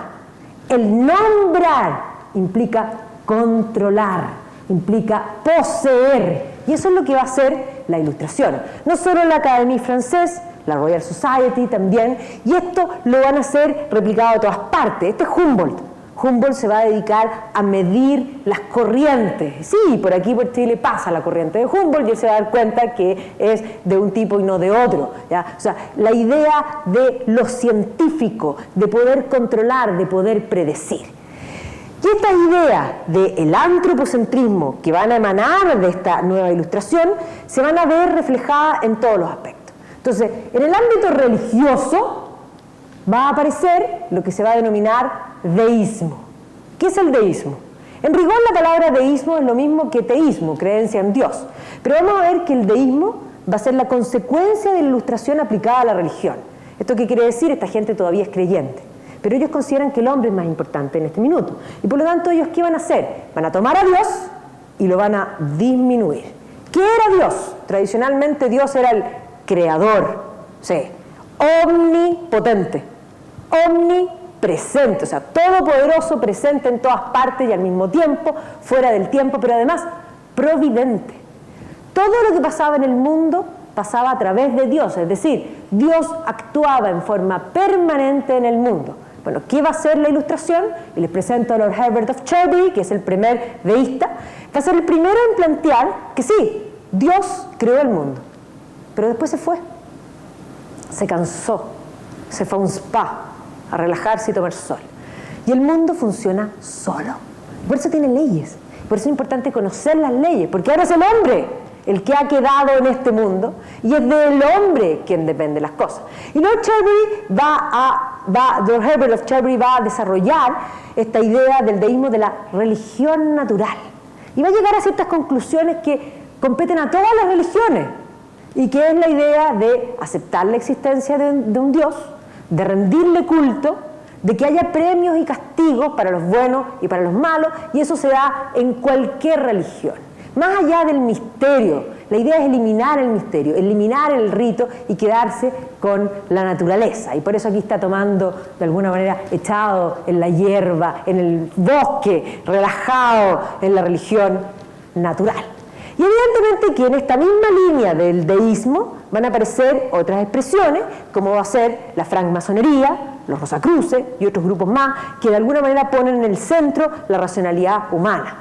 el nombrar, implica controlar, implica poseer. Y eso es lo que va a hacer la Ilustración. No solo la Académie Française, la Royal Society también, y esto lo van a hacer replicado a todas partes. Este es Humboldt. Humboldt se va a dedicar a medir las corrientes. Sí, por aquí por Chile pasa la corriente de Humboldt y él se va a dar cuenta que es de un tipo y no de otro, ¿ya? O sea, la idea de lo científico, de poder controlar, de poder predecir. Y estas ideas del antropocentrismo que van a emanar de esta nueva Ilustración se van a ver reflejadas en todos los aspectos. Entonces, en el ámbito religioso va a aparecer lo que se va a denominar deísmo. ¿Qué es el deísmo? En rigor, la palabra deísmo es lo mismo que teísmo, creencia en Dios. Pero vamos a ver que el deísmo va a ser la consecuencia de la Ilustración aplicada a la religión. ¿Esto qué quiere decir? Esta gente todavía es creyente. pero ellos consideran que el hombre es más importante en este minuto. Y por lo tanto, ¿ellos qué van a hacer? Van a tomar a Dios y lo van a disminuir. ¿Qué era Dios? Tradicionalmente Dios era el creador, sí, omnipotente, omnipresente, o sea, todopoderoso, presente en todas partes y al mismo tiempo, fuera del tiempo, pero además providente. Todo lo que pasaba en el mundo pasaba a través de Dios, es decir, Dios actuaba en forma permanente en el mundo. Bueno, ¿qué va a ser la ilustración? Y les presento a Lord Herbert of Cherbury, que es el primer deísta. Va a ser el primero en plantear que sí, Dios creó el mundo, pero después se fue, se cansó, se fue a un spa a relajarse y tomar sol. Y el mundo funciona solo. Por eso tiene leyes, por eso es importante conocer las leyes, porque ahora es el hombre el que ha quedado en este mundo y es del hombre quien depende de las cosas. Y Lord Herbert of Cherbury va a desarrollar esta idea del deísmo de la religión natural y va a llegar a ciertas conclusiones que competen a todas las religiones y que es la idea de aceptar la existencia de un Dios, de rendirle culto, de que haya premios y castigos para los buenos y para los malos, y eso se da en cualquier religión. Más allá del misterio, la idea es eliminar el misterio, eliminar el rito y quedarse con la naturaleza. Y por eso aquí está tomando, de alguna manera, echado en la hierba, en el bosque, relajado en la religión natural. Y evidentemente que en esta misma línea del deísmo van a aparecer otras expresiones, como va a ser la francmasonería, los rosacruces y otros grupos más, que de alguna manera ponen en el centro la racionalidad humana.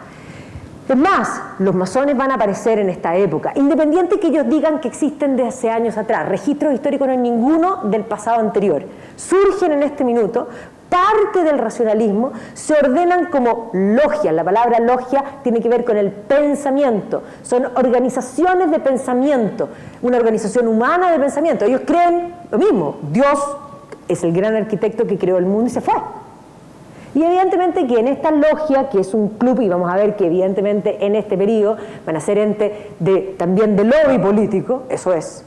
Es más, los masones van a aparecer en esta época, independiente que ellos digan que existen desde hace años atrás. Registros históricos no hay ninguno del pasado anterior. Surgen en este minuto, parte del racionalismo, se ordenan como logias. La palabra logia tiene que ver con el pensamiento. Son organizaciones de pensamiento, una organización humana de pensamiento. Ellos creen lo mismo. Dios es el gran arquitecto que creó el mundo y se fue. Y evidentemente que en esta logia, que es un club, y vamos a ver que evidentemente en este periodo van a ser entes también de lobby político, eso es,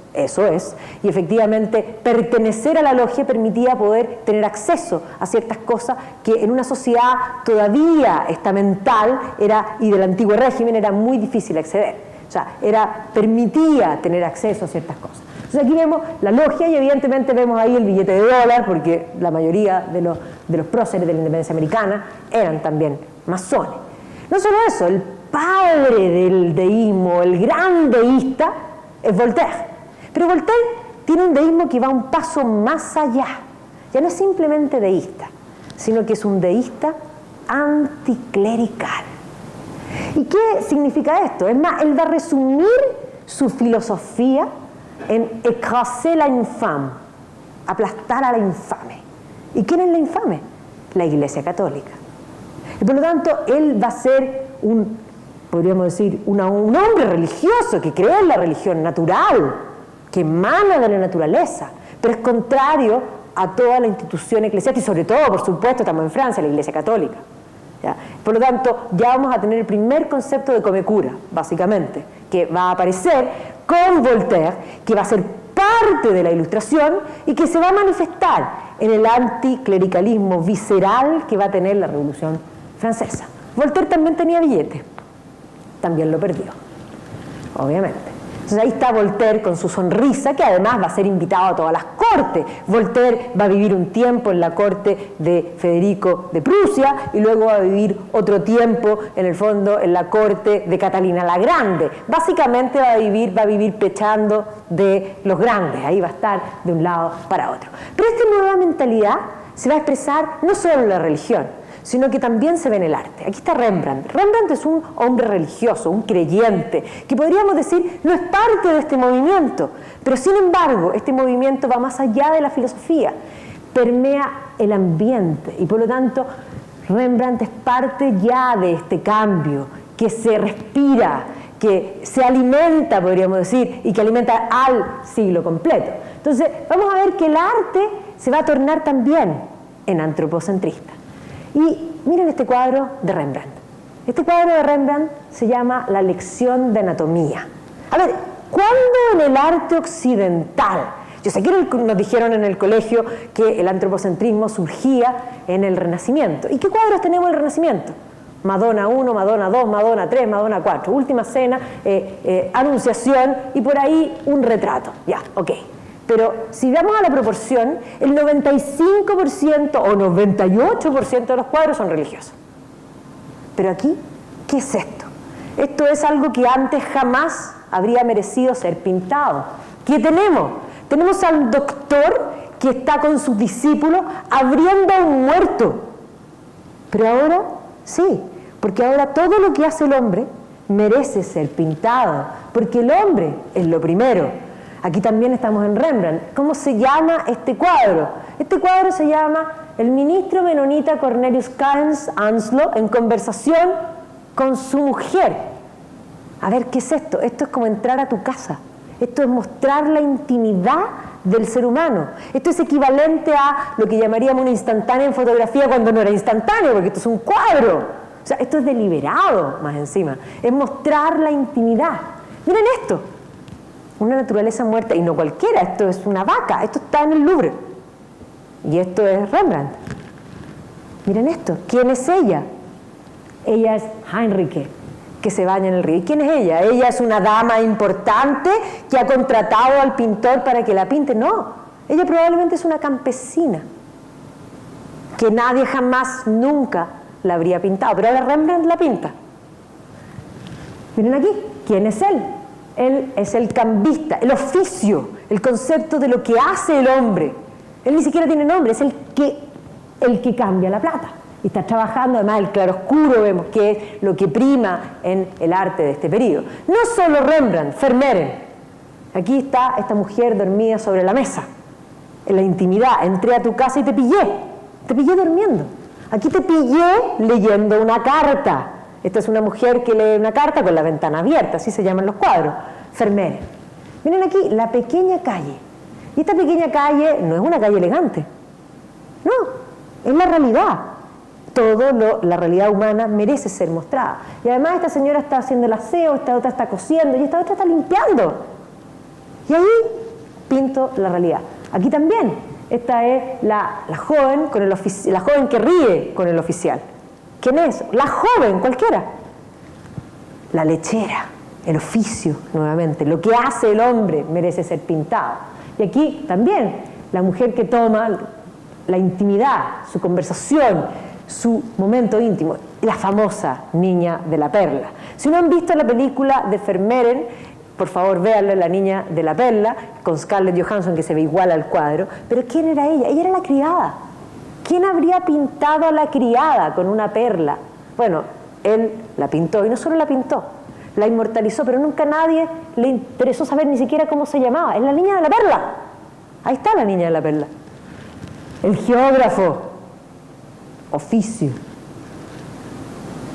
y efectivamente pertenecer a la logia permitía poder tener acceso a ciertas cosas que en una sociedad todavía estamental y del antiguo régimen era muy difícil acceder. O sea, permitía tener acceso a ciertas cosas. Entonces aquí vemos la logia y evidentemente vemos ahí el billete de dólar, porque la mayoría de los próceres de la independencia americana eran también masones. No solo eso, el padre del deísmo, el gran deísta, es Voltaire. Pero Voltaire tiene un deísmo que va un paso más allá. Ya no es simplemente deísta, sino que es un deísta anticlerical. ¿Y qué significa esto? Es más, él va a resumir su filosofía en écraser la infame, aplastar a la infame. ¿Y quién es la infame? La Iglesia Católica. Y por lo tanto, él va a ser podríamos decir, un hombre religioso que cree en la religión natural, que emana de la naturaleza, pero es contrario a toda la institución eclesiástica y sobre todo, por supuesto, estamos en Francia, la Iglesia Católica. ¿Ya? Por lo tanto, ya vamos a tener el primer concepto de comecura, básicamente, que va a aparecer con Voltaire, que va a ser parte de la Ilustración y que se va a manifestar en el anticlericalismo visceral que va a tener la Revolución Francesa. Voltaire también tenía billete, también lo perdió, obviamente. Entonces ahí está Voltaire con su sonrisa, que además va a ser invitado a todas las cortes. Voltaire va a vivir un tiempo en la corte de Federico de Prusia y luego va a vivir otro tiempo, en el fondo, en la corte de Catalina la Grande. Básicamente va a vivir pechando de los grandes, ahí va a estar de un lado para otro. Pero esta nueva mentalidad se va a expresar no solo en la religión, sino que también se ve en el arte. Aquí está Rembrandt. Rembrandt es un hombre religioso, un creyente, que podríamos decir no es parte de este movimiento, pero sin embargo este movimiento va más allá de la filosofía, permea el ambiente y por lo tanto Rembrandt es parte ya de este cambio que se respira, que se alimenta, podríamos decir, y que alimenta al siglo completo. Entonces vamos a ver que el arte se va a tornar también en antropocentrista. Y miren este cuadro de Rembrandt. Este cuadro de Rembrandt se llama La lección de anatomía. A ver, ¿cuándo en el arte occidental Yo sé que nos dijeron en el colegio que el antropocentrismo surgía en el Renacimiento. ¿Y qué cuadros tenemos en el Renacimiento? Madonna 1, Madonna 2, Madonna 3, Madonna 4, Última Cena, Anunciación y por ahí un retrato. Ya, ok. Pero si vamos a la proporción, el 95% o 98% de los cuadros son religiosos. Pero aquí, ¿qué es esto? Esto es algo que antes jamás habría merecido ser pintado. ¿Qué tenemos? Tenemos al doctor que está con sus discípulos abriendo a un muerto. Pero ahora, sí, porque ahora todo lo que hace el hombre merece ser pintado, porque el hombre es lo primero. Aquí también estamos en Rembrandt. ¿Cómo se llama este cuadro? Este cuadro se llama El ministro menonita Cornelius Cairns Anslow en conversación con su mujer. A ver, ¿qué es esto? Esto es como entrar a tu casa. Esto es mostrar la intimidad del ser humano. Esto es equivalente a lo que llamaríamos una instantánea en fotografía cuando no era instantáneo, porque esto es un cuadro. O sea, esto es deliberado, más encima. Es mostrar la intimidad. Miren esto. Una naturaleza muerta, y no cualquiera, esto es una vaca, esto está en el Louvre. Y esto es Rembrandt. Miren esto, ¿quién es ella? Ella es Heinrike, que se baña en el río. ¿Y quién es ella? Ella es una dama importante que ha contratado al pintor para que la pinte. No, ella probablemente es una campesina, que nadie jamás, nunca la habría pintado, pero ahora Rembrandt la pinta. Miren aquí, ¿quién es él? Él es el cambista, el oficio, el concepto de lo que hace el hombre. Él ni siquiera tiene nombre, es el que cambia la plata. Y está trabajando, además, el claroscuro, vemos que es lo que prima en el arte de este periodo. No solo Rembrandt, Vermeeren. Aquí está esta mujer dormida sobre la mesa, en la intimidad. Entré a tu casa y te pillé durmiendo. Aquí te pillé leyendo una carta. Esta es una mujer que lee una carta con la ventana abierta, así se llaman los cuadros. Vermeeren. Miren aquí, la pequeña calle. Y esta pequeña calle no es una calle elegante. No, es la realidad. La realidad humana merece ser mostrada. Y además esta señora está haciendo el aseo, esta otra está cosiendo y esta otra está limpiando. Y ahí pinto la realidad. Aquí también, esta es la joven la joven que ríe con el oficial. ¿Quién es? La joven, cualquiera. La lechera, el oficio, nuevamente. Lo que hace el hombre merece ser pintado. Y aquí también, la mujer que toma la intimidad, su conversación, su momento íntimo, la famosa niña de la perla. Si no han visto la película de Vermeeren, por favor véanlo, La niña de la perla, con Scarlett Johansson, que se ve igual al cuadro. Pero ¿quién era ella? Ella era la criada. ¿Quién habría pintado a la criada con una perla? Bueno, él la pintó, y no solo la pintó, la inmortalizó, pero nunca a nadie le interesó saber ni siquiera cómo se llamaba. Es la niña de la perla. Ahí está la niña de la perla. El geógrafo, oficio.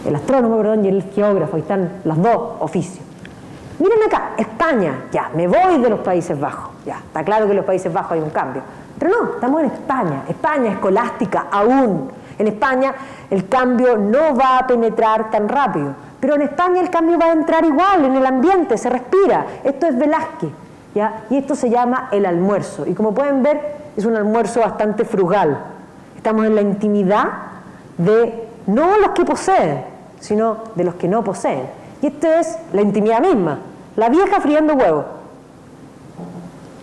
El astrónomo, perdón, y el geógrafo, ahí están los dos oficios. Miren acá, España, ya, me voy de los Países Bajos. Ya, está claro que en los Países Bajos hay un cambio. Pero no, estamos en España. España escolástica aún. En España el cambio no va a penetrar tan rápido. Pero en España el cambio va a entrar igual, en el ambiente, se respira. Esto es Velázquez, ¿ya? Y esto se llama el almuerzo. Y como pueden ver, es un almuerzo bastante frugal. Estamos en la intimidad de no los que poseen, sino de los que no poseen. Y esto es la intimidad misma. La vieja friendo huevos.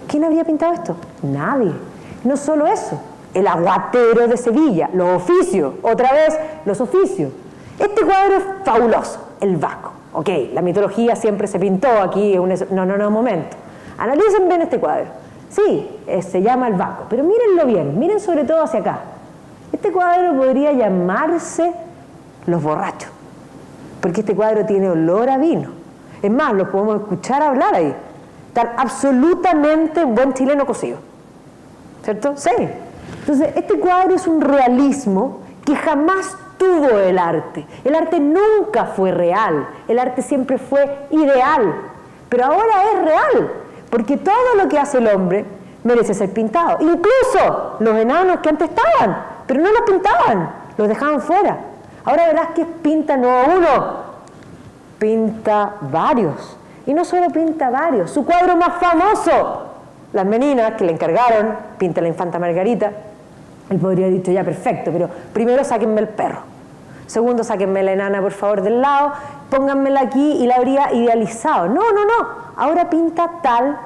¿Quién habría pintado esto? Nadie. No solo eso, el aguatero de Sevilla, los oficios, otra vez los oficios. Este cuadro es fabuloso, el Baco. Ok, la mitología siempre se pintó aquí, no, un momento. Analicen bien este cuadro. Sí, se llama el Baco, pero mírenlo bien, miren sobre todo hacia acá. Este cuadro podría llamarse Los borrachos, porque este cuadro tiene olor a vino. Es más, lo podemos escuchar hablar ahí. Están absolutamente buen chileno cocido. ¿Cierto? Sí. Entonces, este cuadro es un realismo que jamás tuvo el arte. El arte nunca fue real. El arte siempre fue ideal. Pero ahora es real, porque todo lo que hace el hombre merece ser pintado. Incluso los enanos que antes estaban, pero no los pintaban, los dejaban fuera. Ahora Velázquez pinta no a uno, pinta varios. Y no solo pinta varios. Su cuadro más famoso las meninas que le encargaron, pinta la infanta Margarita, él podría haber dicho, ya, perfecto, pero primero sáquenme el perro. Segundo, sáquenme la enana, por favor, del lado, pónganmela aquí, y la habría idealizado. No, no, no, ahora pinta tal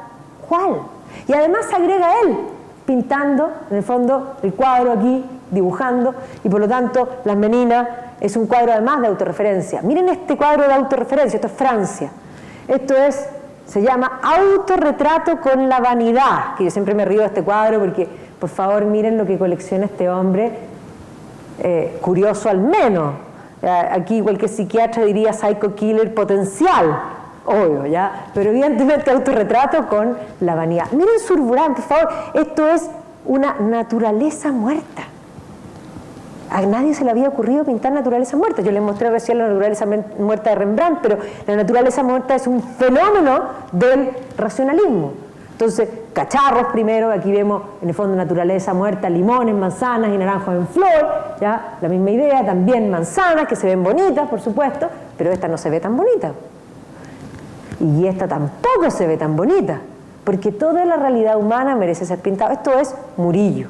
cual. Y además agrega él, pintando, en el fondo, el cuadro aquí, dibujando, y por lo tanto, Las Meninas es un cuadro además de autorreferencia. Miren este cuadro de autorreferencia, esto es Francia. Esto es, se llama Autorretrato con la vanidad, que yo siempre me río de este cuadro porque, por favor, miren lo que colecciona este hombre, curioso al menos. Aquí cualquier psiquiatra diría psycho killer potencial, obvio, ¿ya? Pero evidentemente autorretrato con la vanidad. Miren Zurbarán, por favor, esto es una naturaleza muerta. A nadie se le había ocurrido pintar naturaleza muerta. Yo les mostré recién la naturaleza muerta de Rembrandt, pero la naturaleza muerta es un fenómeno del racionalismo. Entonces, cacharros primero, aquí vemos en el fondo naturaleza muerta, limones, manzanas y naranjos en flor, ¿ya? La misma idea, también manzanas que se ven bonitas, por supuesto, pero esta no se ve tan bonita. Y esta tampoco se ve tan bonita, porque toda la realidad humana merece ser pintada. Esto es Murillo.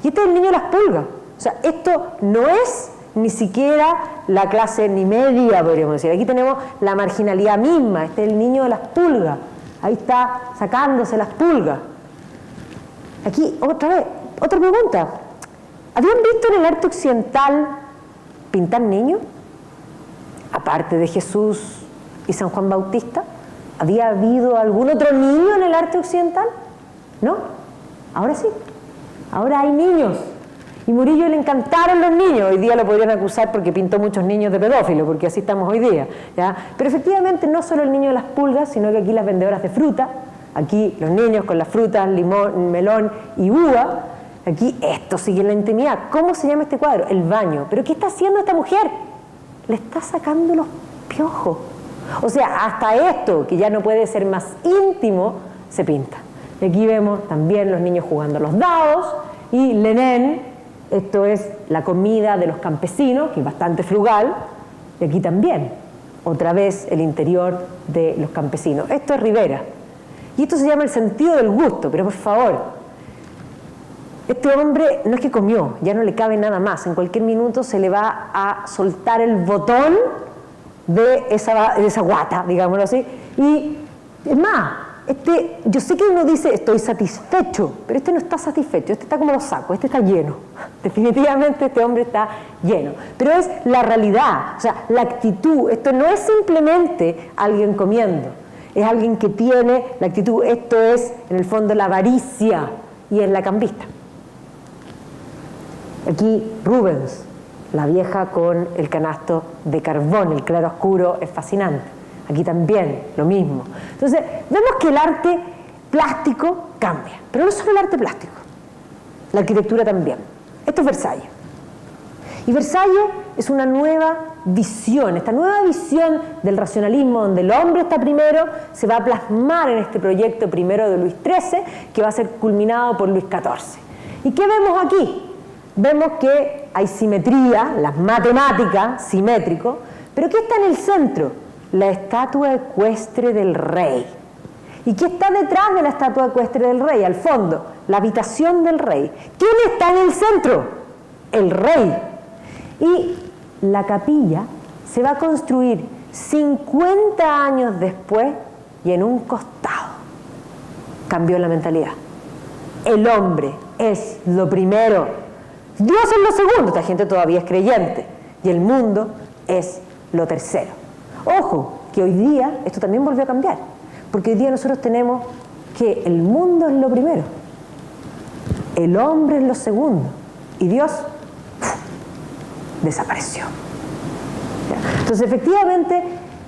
Y este es el niño de las pulgas. O sea, esto no es ni siquiera la clase ni media, podríamos decir. Aquí tenemos la marginalidad misma. Este es el niño de las pulgas. Ahí está sacándose las pulgas. Aquí, otra vez, otra pregunta. ¿Habían visto en el arte occidental pintar niños? Aparte de Jesús y San Juan Bautista, ¿había habido algún otro niño en el arte occidental? ¿No? Ahora sí. Ahora hay niños. Y Murillo le encantaron los niños. Hoy día lo podrían acusar porque pintó muchos niños de pedófilo, porque así estamos hoy día, ¿ya? Pero efectivamente no solo el niño de las pulgas, sino que aquí las vendedoras de fruta, aquí los niños con las frutas, limón, melón y uva, aquí esto sigue la intimidad. ¿Cómo se llama este cuadro? El baño. ¿Pero qué está haciendo esta mujer? Le está sacando los piojos. O sea, hasta esto, que ya no puede ser más íntimo, se pinta. Y aquí vemos también los niños jugando a los dados y Lenin. Esto es la comida de los campesinos, que es bastante frugal, y aquí también, otra vez el interior de los campesinos. Esto es Rivera. Y esto se llama el sentido del gusto, pero por favor, este hombre no es que comió, ya no le cabe nada más. En cualquier minuto se le va a soltar el botón de esa guata, digámoslo así. Y es más, yo sé que uno dice estoy satisfecho, pero este no está satisfecho, este está como los sacos, este está lleno. Definitivamente este hombre está lleno. Pero es la realidad, o sea, la actitud. Esto no es simplemente alguien comiendo, es alguien que tiene la actitud. Esto es, en el fondo, la avaricia y es la cambista. Aquí Rubens, la vieja con el canasto de carbón, el claro oscuro es fascinante. Aquí también, lo mismo. Entonces, vemos que el arte plástico cambia, pero no solo el arte plástico, la arquitectura también. Esto es Versalles. Y Versalles es una nueva visión, esta nueva visión del racionalismo, donde el hombre está primero, se va a plasmar en este proyecto primero de Luis XIII, que va a ser culminado por Luis XIV. ¿Y qué vemos aquí? Vemos que hay simetría, las matemáticas, simétrico, pero ¿qué está en el centro? La estatua ecuestre del rey. ¿Y qué está detrás de la estatua ecuestre del rey? Al fondo, la habitación del rey. ¿Quién está en el centro? El rey. Y la capilla se va a construir 50 años después y en un costado. Cambió la mentalidad. El hombre es lo primero. Dios es lo segundo. Esta gente todavía es creyente. Y el mundo es lo tercero. Ojo, que hoy día esto también volvió a cambiar, porque hoy día nosotros tenemos que el mundo es lo primero, el hombre es lo segundo, y Dios desapareció. Entonces, efectivamente,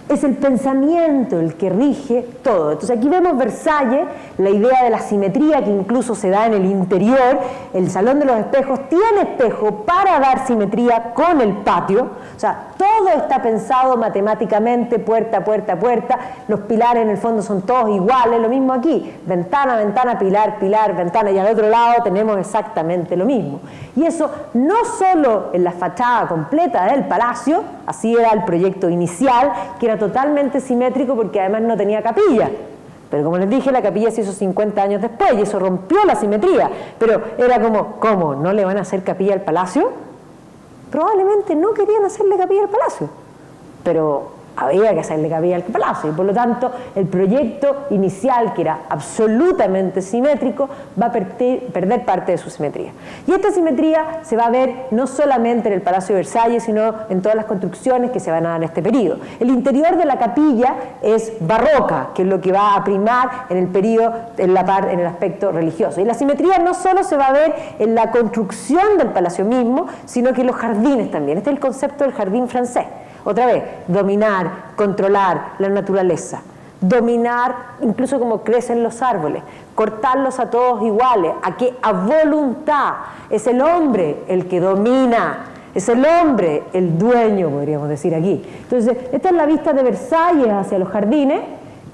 es el pensamiento el que rige todo. Entonces, aquí vemos Versalles, la idea de la simetría que incluso se da en el interior. El Salón de los Espejos tiene espejo para dar simetría con el patio. O sea, todo está pensado matemáticamente, puerta, puerta, puerta. Los pilares en el fondo son todos iguales, lo mismo aquí. Ventana, ventana, pilar, pilar, ventana. Y al otro lado tenemos exactamente lo mismo. Y eso no solo en la fachada completa del palacio, así era el proyecto inicial, que era totalmente simétrico porque además no tenía capilla. Pero como les dije, la capilla se hizo 50 años después y eso rompió la simetría. Pero era como, ¿cómo? ¿No le van a hacer capilla al palacio? Probablemente no querían hacerle capilla al palacio, pero había que hacerle capilla al palacio y por lo tanto el proyecto inicial, que era absolutamente simétrico, va a perder parte de su simetría. Y esta simetría se va a ver no solamente en el Palacio de Versalles, sino en todas las construcciones que se van a dar en este periodo. El interior de la capilla es barroca, que es lo que va a primar en el periodo, en el aspecto religioso. Y la simetría no solo se va a ver en la construcción del palacio mismo, sino que en los jardines también. Este es el concepto del jardín francés. Otra vez, dominar, controlar la naturaleza, dominar incluso cómo crecen los árboles, cortarlos a todos iguales, a voluntad. Es el hombre el que domina, es el hombre el dueño, podríamos decir aquí. Entonces, esta es la vista de Versalles hacia los jardines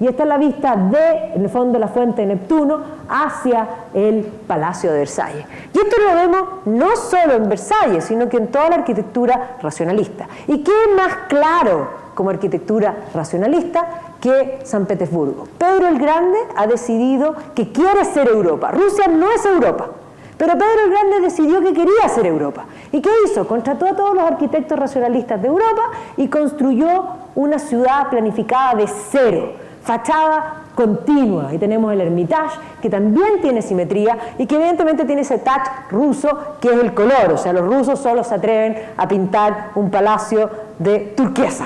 y esta es la vista de, en el fondo, la fuente de Neptuno hacia el Palacio de Versalles. Y esto lo vemos no solo en Versalles, sino que en toda la arquitectura racionalista. ¿Y qué es más claro como arquitectura racionalista que San Petersburgo? Pedro el Grande ha decidido que quiere ser Europa. Rusia no es Europa, pero Pedro el Grande decidió que quería ser Europa. ¿Y qué hizo? Contrató a todos los arquitectos racionalistas de Europa y construyó una ciudad planificada de cero, fachada continua, y tenemos el Hermitage, que también tiene simetría y que evidentemente tiene ese touch ruso que es el color. O sea, los rusos solo se atreven a pintar un palacio de turquesa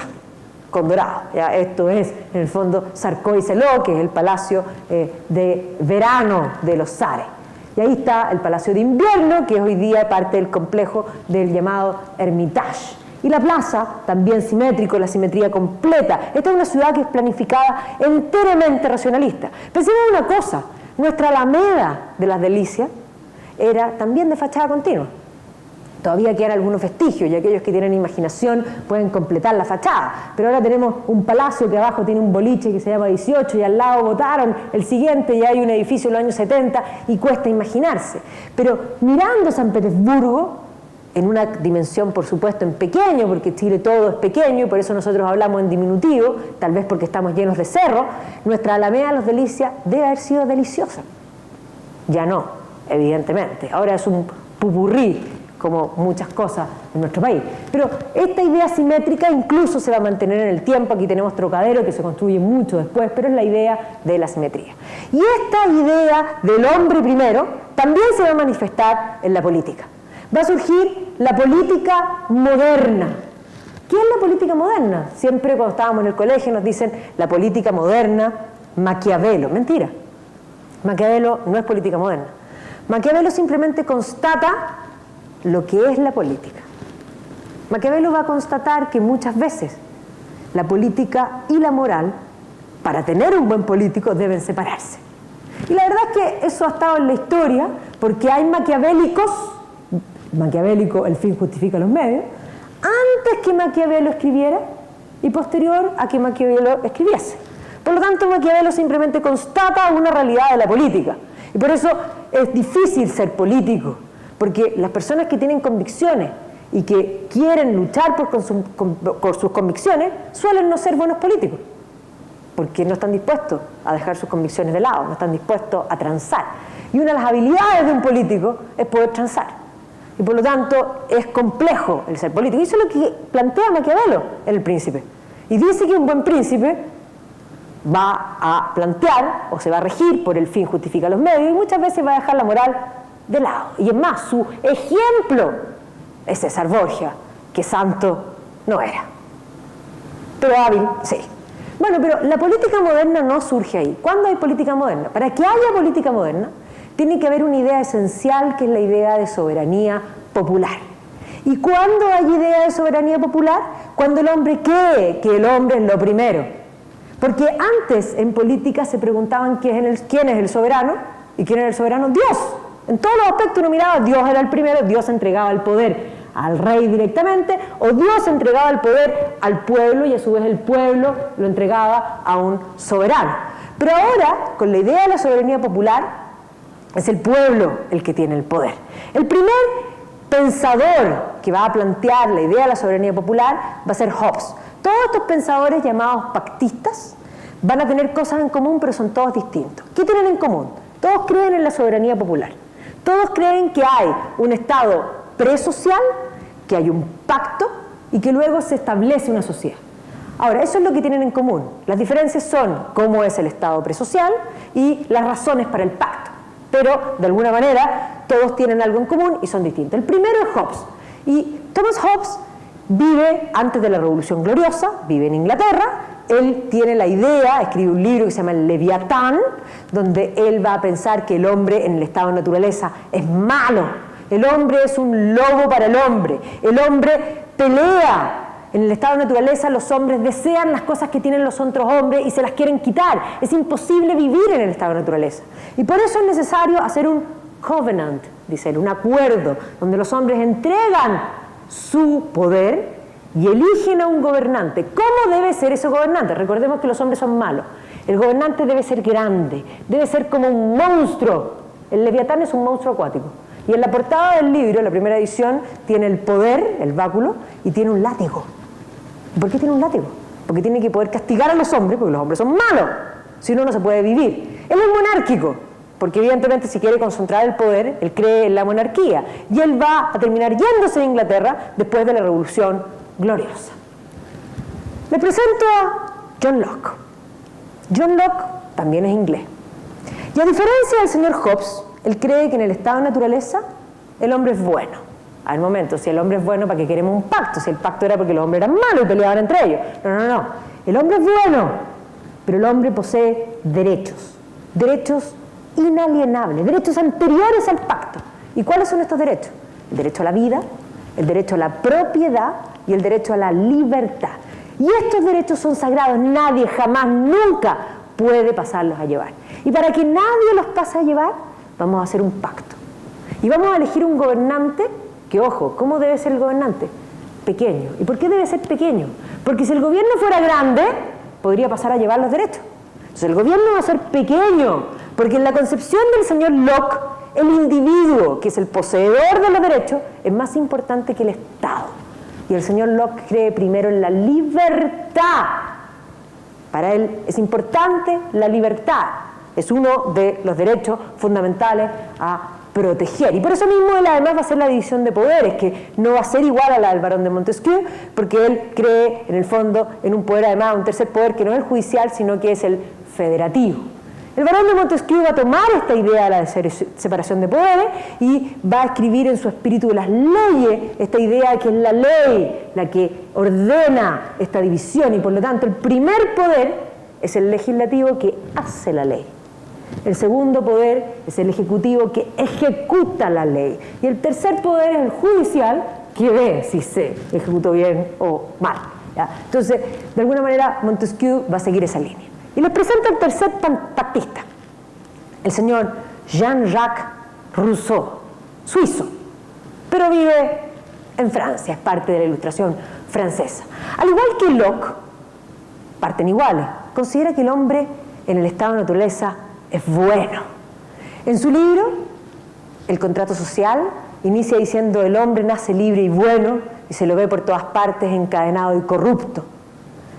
con dorado. ¿Ya? Esto es, en el fondo, Sarkozy Seló, que es el palacio de verano de los zares. Y ahí está el palacio de invierno, que es hoy día parte del complejo del llamado Hermitage. Y la plaza, también simétrico, la simetría completa. Esta es una ciudad que es planificada enteramente racionalista. Pensemos una cosa, nuestra Alameda de las Delicias era también de fachada continua. Todavía quedan algunos vestigios y aquellos que tienen imaginación pueden completar la fachada. Pero ahora tenemos un palacio que abajo tiene un boliche que se llama 18 y al lado botaron el siguiente y hay un edificio en los años 70 y cuesta imaginarse. Pero mirando San Petersburgo, en una dimensión, por supuesto, en pequeño, porque Chile todo es pequeño y por eso nosotros hablamos en diminutivo, tal vez porque estamos llenos de cerros, nuestra Alameda de las Delicias debe haber sido deliciosa. Ya no, evidentemente. Ahora es un pupurrí, como muchas cosas en nuestro país. Pero esta idea simétrica incluso se va a mantener en el tiempo. Aquí tenemos Trocadero, que se construye mucho después, pero es la idea de la simetría. Y esta idea del hombre primero también se va a manifestar en la política. Va a surgir la política moderna. ¿Qué es la política moderna? Siempre cuando estábamos en el colegio nos dicen la política moderna, Maquiavelo. Mentira. Maquiavelo no es política moderna. Maquiavelo simplemente constata lo que es la política. Maquiavelo va a constatar que muchas veces la política y la moral, para tener un buen político, deben separarse. Y la verdad es que eso ha estado en la historia, porque hay maquiavélicos, maquiavélico, el fin justifica los medios, antes que Maquiavelo escribiera y posterior a que Maquiavelo escribiese. Por lo tanto, Maquiavelo simplemente constata una realidad de la política. Y por eso es difícil ser político, porque las personas que tienen convicciones y que quieren luchar por sus convicciones suelen no ser buenos políticos, porque no están dispuestos a dejar sus convicciones de lado, no están dispuestos a transar. Y una de las habilidades de un político es poder transar. Y por lo tanto es complejo el ser político. Y eso es lo que plantea Maquiavelo en El Príncipe. Y dice que un buen príncipe va a plantear o se va a regir por el fin justifica los medios y muchas veces va a dejar la moral de lado. Y es más, su ejemplo es César Borgia, que santo no era. Pero hábil, sí. Bueno, pero la política moderna no surge ahí. ¿Cuándo hay política moderna? Para que haya política moderna, tiene que haber una idea esencial que es la idea de soberanía popular. ¿Y cuándo hay idea de soberanía popular? Cuando el hombre cree que el hombre es lo primero. Porque antes en política se preguntaban quién es el soberano, y quién era el soberano, Dios. En todos los aspectos uno miraba, Dios era el primero, Dios entregaba el poder al rey directamente, o Dios entregaba el poder al pueblo y a su vez el pueblo lo entregaba a un soberano. Pero ahora, con la idea de la soberanía popular, es el pueblo el que tiene el poder. El primer pensador que va a plantear la idea de la soberanía popular va a ser Hobbes. Todos estos pensadores llamados pactistas van a tener cosas en común, pero son todos distintos. ¿Qué tienen en común? Todos creen en la soberanía popular. Todos creen que hay un Estado presocial, que hay un pacto y que luego se establece una sociedad. Ahora, eso es lo que tienen en común. Las diferencias son cómo es el Estado presocial y las razones para el pacto. Pero, de alguna manera, todos tienen algo en común y son distintos. El primero es Hobbes. Y Thomas Hobbes vive antes de la Revolución Gloriosa, vive en Inglaterra. Él tiene la idea, escribe un libro que se llama El Leviatán, donde él va a pensar que el hombre en el estado de naturaleza es malo. El hombre es un lobo para el hombre. El hombre pelea. En el estado de naturaleza los hombres desean las cosas que tienen los otros hombres y se las quieren quitar. Es imposible vivir en el estado de naturaleza. Y por eso es necesario hacer un covenant, dice él, un acuerdo, donde los hombres entregan su poder y eligen a un gobernante. ¿Cómo debe ser ese gobernante? Recordemos que los hombres son malos. El gobernante debe ser grande, debe ser como un monstruo. El Leviatán es un monstruo acuático. Y en la portada del libro, la primera edición, tiene el poder, el báculo, y tiene un látigo. ¿Por qué tiene un látigo? Porque tiene que poder castigar a los hombres, porque los hombres son malos. Si no, no se puede vivir. Él es monárquico, porque evidentemente si quiere concentrar el poder, él cree en la monarquía. Y él va a terminar yéndose de Inglaterra después de la Revolución Gloriosa. Le presento a John Locke. John Locke también es inglés. Y a diferencia del señor Hobbes, él cree que en el estado de naturaleza el hombre es bueno. Al momento, si el hombre es bueno, ¿para qué queremos un pacto? Si el pacto era porque los hombres eran malos y peleaban entre ellos. No. El hombre es bueno, pero el hombre posee derechos. Derechos inalienables, derechos anteriores al pacto. ¿Y cuáles son estos derechos? El derecho a la vida, el derecho a la propiedad y el derecho a la libertad. Y estos derechos son sagrados. Nadie, jamás, nunca puede pasarlos a llevar. Y para que nadie los pase a llevar, vamos a hacer un pacto. Y vamos a elegir un gobernante que, ojo, ¿cómo debe ser el gobernante? Pequeño. ¿Y por qué debe ser pequeño? Porque si el gobierno fuera grande, podría pasar a llevar los derechos. Entonces el gobierno va a ser pequeño, porque en la concepción del señor Locke, el individuo, que es el poseedor de los derechos, es más importante que el Estado. Y el señor Locke cree primero en la libertad. Para él es importante la libertad. Es uno de los derechos fundamentales a proteger. Y por eso mismo él además va a hacer la división de poderes, que no va a ser igual a la del barón de Montesquieu, porque él cree en el fondo en un poder, además un tercer poder que no es el judicial, sino que es el federativo. El barón de Montesquieu va a tomar esta idea de la separación de poderes y va a escribir en su espíritu de las leyes esta idea de que es la ley la que ordena esta división, y por lo tanto el primer poder es el legislativo, que hace la ley. El segundo poder es el ejecutivo, que ejecuta la ley. Y el tercer poder es el judicial, que ve si se ejecutó bien o mal. ¿Ya? Entonces, de alguna manera, Montesquieu va a seguir esa línea. Y les presento el tercer pactista, el señor Jean-Jacques Rousseau, suizo, pero vive en Francia, es parte de la Ilustración francesa. Al igual que Locke, parten iguales, considera que el hombre en el estado de naturaleza es bueno. En su libro, El contrato social, inicia diciendo: el hombre nace libre y bueno y se lo ve por todas partes encadenado y corrupto.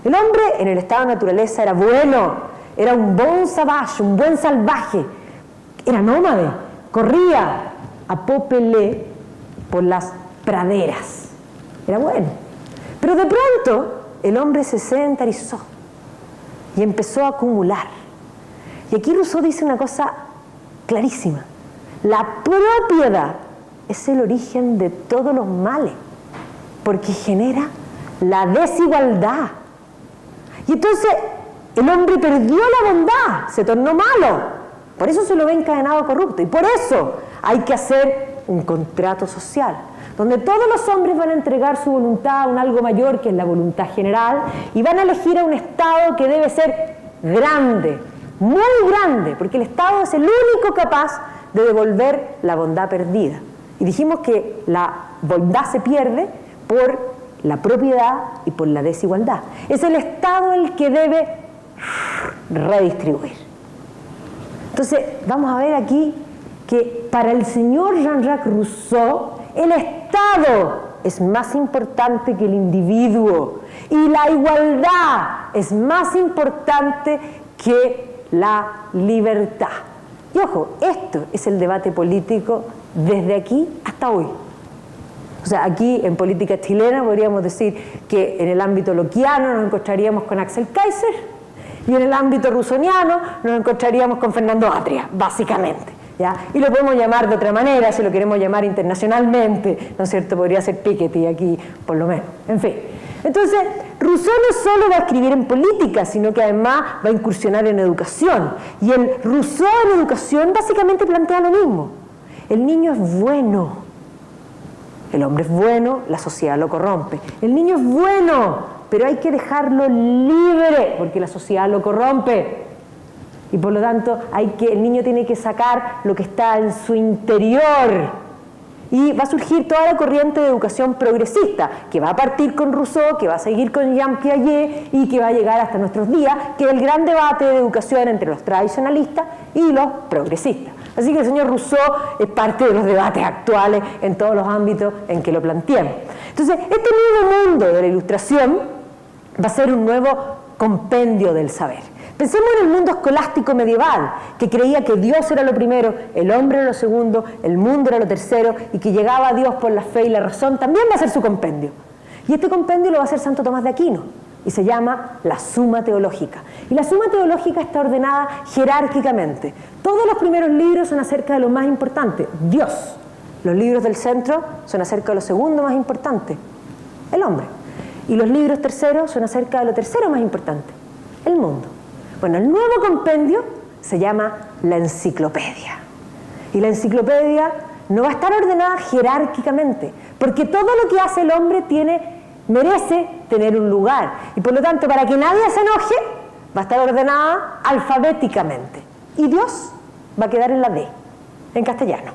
El hombre en el estado de naturaleza era bueno, era un bon sauvage, un buen salvaje, era nómade, corría a popelé por las praderas, era bueno. Pero de pronto el hombre se sedentarizó y empezó a acumular. Y aquí Rousseau dice una cosa clarísima: la propiedad es el origen de todos los males, porque genera la desigualdad. Y entonces el hombre perdió la bondad, se tornó malo, por eso se lo ve encadenado corrupto, y por eso hay que hacer un contrato social, donde todos los hombres van a entregar su voluntad a un algo mayor, que es la voluntad general, y van a elegir a un Estado que debe ser grande, muy grande, porque el Estado es el único capaz de devolver la bondad perdida. Y dijimos que la bondad se pierde por la propiedad y por la desigualdad. Es el Estado el que debe redistribuir. Entonces, vamos a ver aquí que para el señor Jean-Jacques Rousseau, el Estado es más importante que el individuo, y la igualdad es más importante que la libertad. Y ojo, esto es el debate político desde aquí hasta hoy. O sea, aquí en política chilena podríamos decir que en el ámbito lockeano nos encontraríamos con Axel Kaiser y en el ámbito rusoniano nos encontraríamos con Fernando Atria, básicamente. ¿Ya? Y lo podemos llamar de otra manera, si lo queremos llamar internacionalmente, ¿no es cierto? Podría ser Piketty aquí, por lo menos. En fin. Entonces, Rousseau no solo va a escribir en política, sino que además va a incursionar en educación. Y el Rousseau en educación básicamente plantea lo mismo. El niño es bueno. El hombre es bueno, la sociedad lo corrompe. El niño es bueno, pero hay que dejarlo libre, porque la sociedad lo corrompe. Y por lo tanto, el niño tiene que sacar lo que está en su interior. Y va a surgir toda la corriente de educación progresista, que va a partir con Rousseau, que va a seguir con Jean Piaget y que va a llegar hasta nuestros días, que es el gran debate de educación entre los tradicionalistas y los progresistas. Así que el señor Rousseau es parte de los debates actuales en todos los ámbitos en que lo planteemos. Entonces, este nuevo mundo de la Ilustración va a ser un nuevo compendio del saber. Pensemos en el mundo escolástico medieval, que creía que Dios era lo primero, el hombre era lo segundo, el mundo era lo tercero, y que llegaba a Dios por la fe y la razón. También va a ser su compendio. Y este compendio lo va a hacer Santo Tomás de Aquino, y se llama la Suma Teológica. Y la Suma Teológica está ordenada jerárquicamente. Todos los primeros libros son acerca de lo más importante, Dios. Los libros del centro son acerca de lo segundo más importante, el hombre. Y los libros terceros son acerca de lo tercero más importante, el mundo. Bueno, el nuevo compendio se llama la enciclopedia. Y la enciclopedia no va a estar ordenada jerárquicamente, porque todo lo que hace el hombre merece tener un lugar. Y por lo tanto, para que nadie se enoje, va a estar ordenada alfabéticamente. Y Dios va a quedar en la D, en castellano,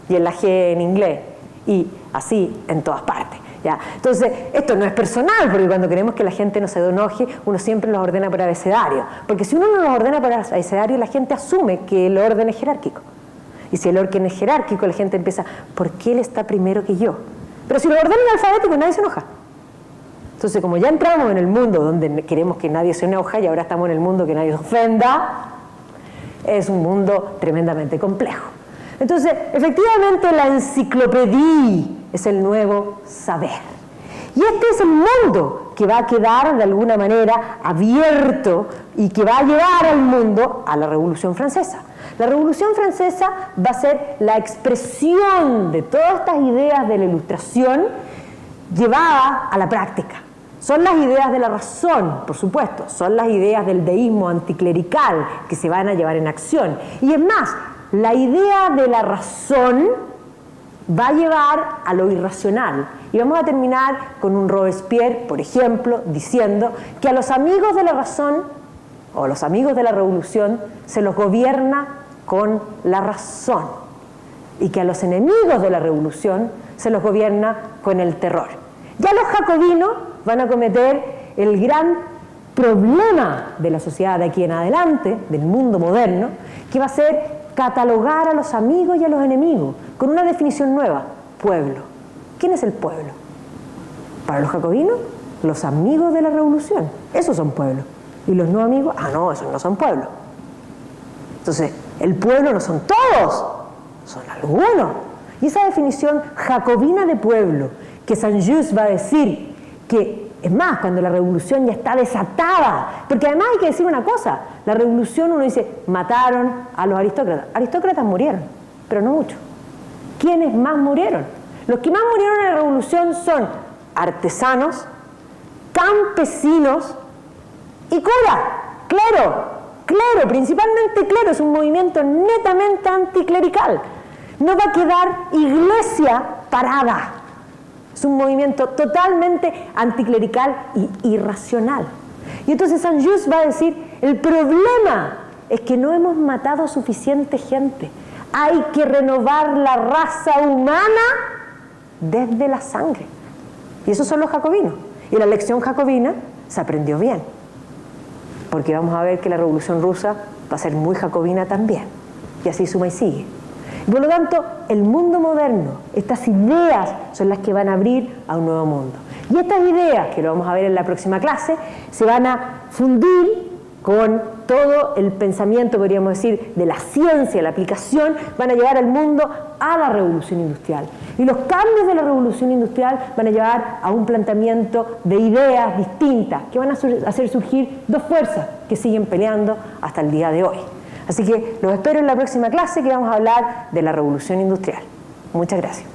y en la G en inglés, y así en todas partes. ¿Ya? Entonces, esto no es personal, porque cuando queremos que la gente no se enoje, uno siempre los ordena por abecedario. Porque si uno no los ordena por abecedario, la gente asume que el orden es jerárquico. Y si el orden es jerárquico, la gente empieza, ¿por qué él está primero que yo? Pero si lo ordena en alfabético, nadie se enoja. Entonces, como ya entramos en el mundo donde queremos que nadie se enoja y ahora estamos en el mundo que nadie se ofenda, es un mundo tremendamente complejo. Entonces, efectivamente, la enciclopedia es el nuevo saber. Y este es el mundo que va a quedar de alguna manera abierto y que va a llevar al mundo a la Revolución Francesa. La Revolución Francesa va a ser la expresión de todas estas ideas de la Ilustración llevada a la práctica. Son las ideas de la razón, por supuesto, son las ideas del deísmo anticlerical que se van a llevar en acción. Y es más, la idea de la razón va a llevar a lo irracional. Y vamos a terminar con un Robespierre, por ejemplo, diciendo que a los amigos de la razón o a los amigos de la revolución se los gobierna con la razón y que a los enemigos de la revolución se los gobierna con el terror. Ya los jacobinos van a cometer el gran problema de la sociedad de aquí en adelante, del mundo moderno, que va a ser catalogar a los amigos y a los enemigos con una definición nueva: pueblo. ¿Quién es el pueblo? Para los jacobinos, los amigos de la revolución, esos son pueblos. Y los no amigos, no, esos no son pueblos. Entonces, el pueblo no son todos, son algunos. Y esa definición jacobina de pueblo, que Saint-Just va a decir que, es más, cuando la revolución ya está desatada, porque además hay que decir una cosa, la revolución, uno dice, mataron a los aristócratas. Aristócratas murieron, pero no mucho. ¿Quiénes más murieron? Los que más murieron en la revolución son artesanos, campesinos y cura, clero, principalmente clero, es un movimiento netamente anticlerical. No va a quedar iglesia parada. Es un movimiento totalmente anticlerical y irracional. Y entonces Saint-Just va a decir, el problema es que no hemos matado suficiente gente. Hay que renovar la raza humana desde la sangre. Y esos son los jacobinos. Y la lección jacobina se aprendió bien. Porque vamos a ver que la Revolución Rusa va a ser muy jacobina también. Y así suma y sigue. Y por lo tanto, el mundo moderno, estas ideas son las que van a abrir a un nuevo mundo. Y estas ideas, que lo vamos a ver en la próxima clase, se van a fundir con todo el pensamiento, podríamos decir, de la ciencia, la aplicación, van a llevar al mundo a la revolución industrial. Y los cambios de la revolución industrial van a llevar a un planteamiento de ideas distintas que van a hacer surgir dos fuerzas que siguen peleando hasta el día de hoy. Así que los espero en la próxima clase, que vamos a hablar de la revolución industrial. Muchas gracias.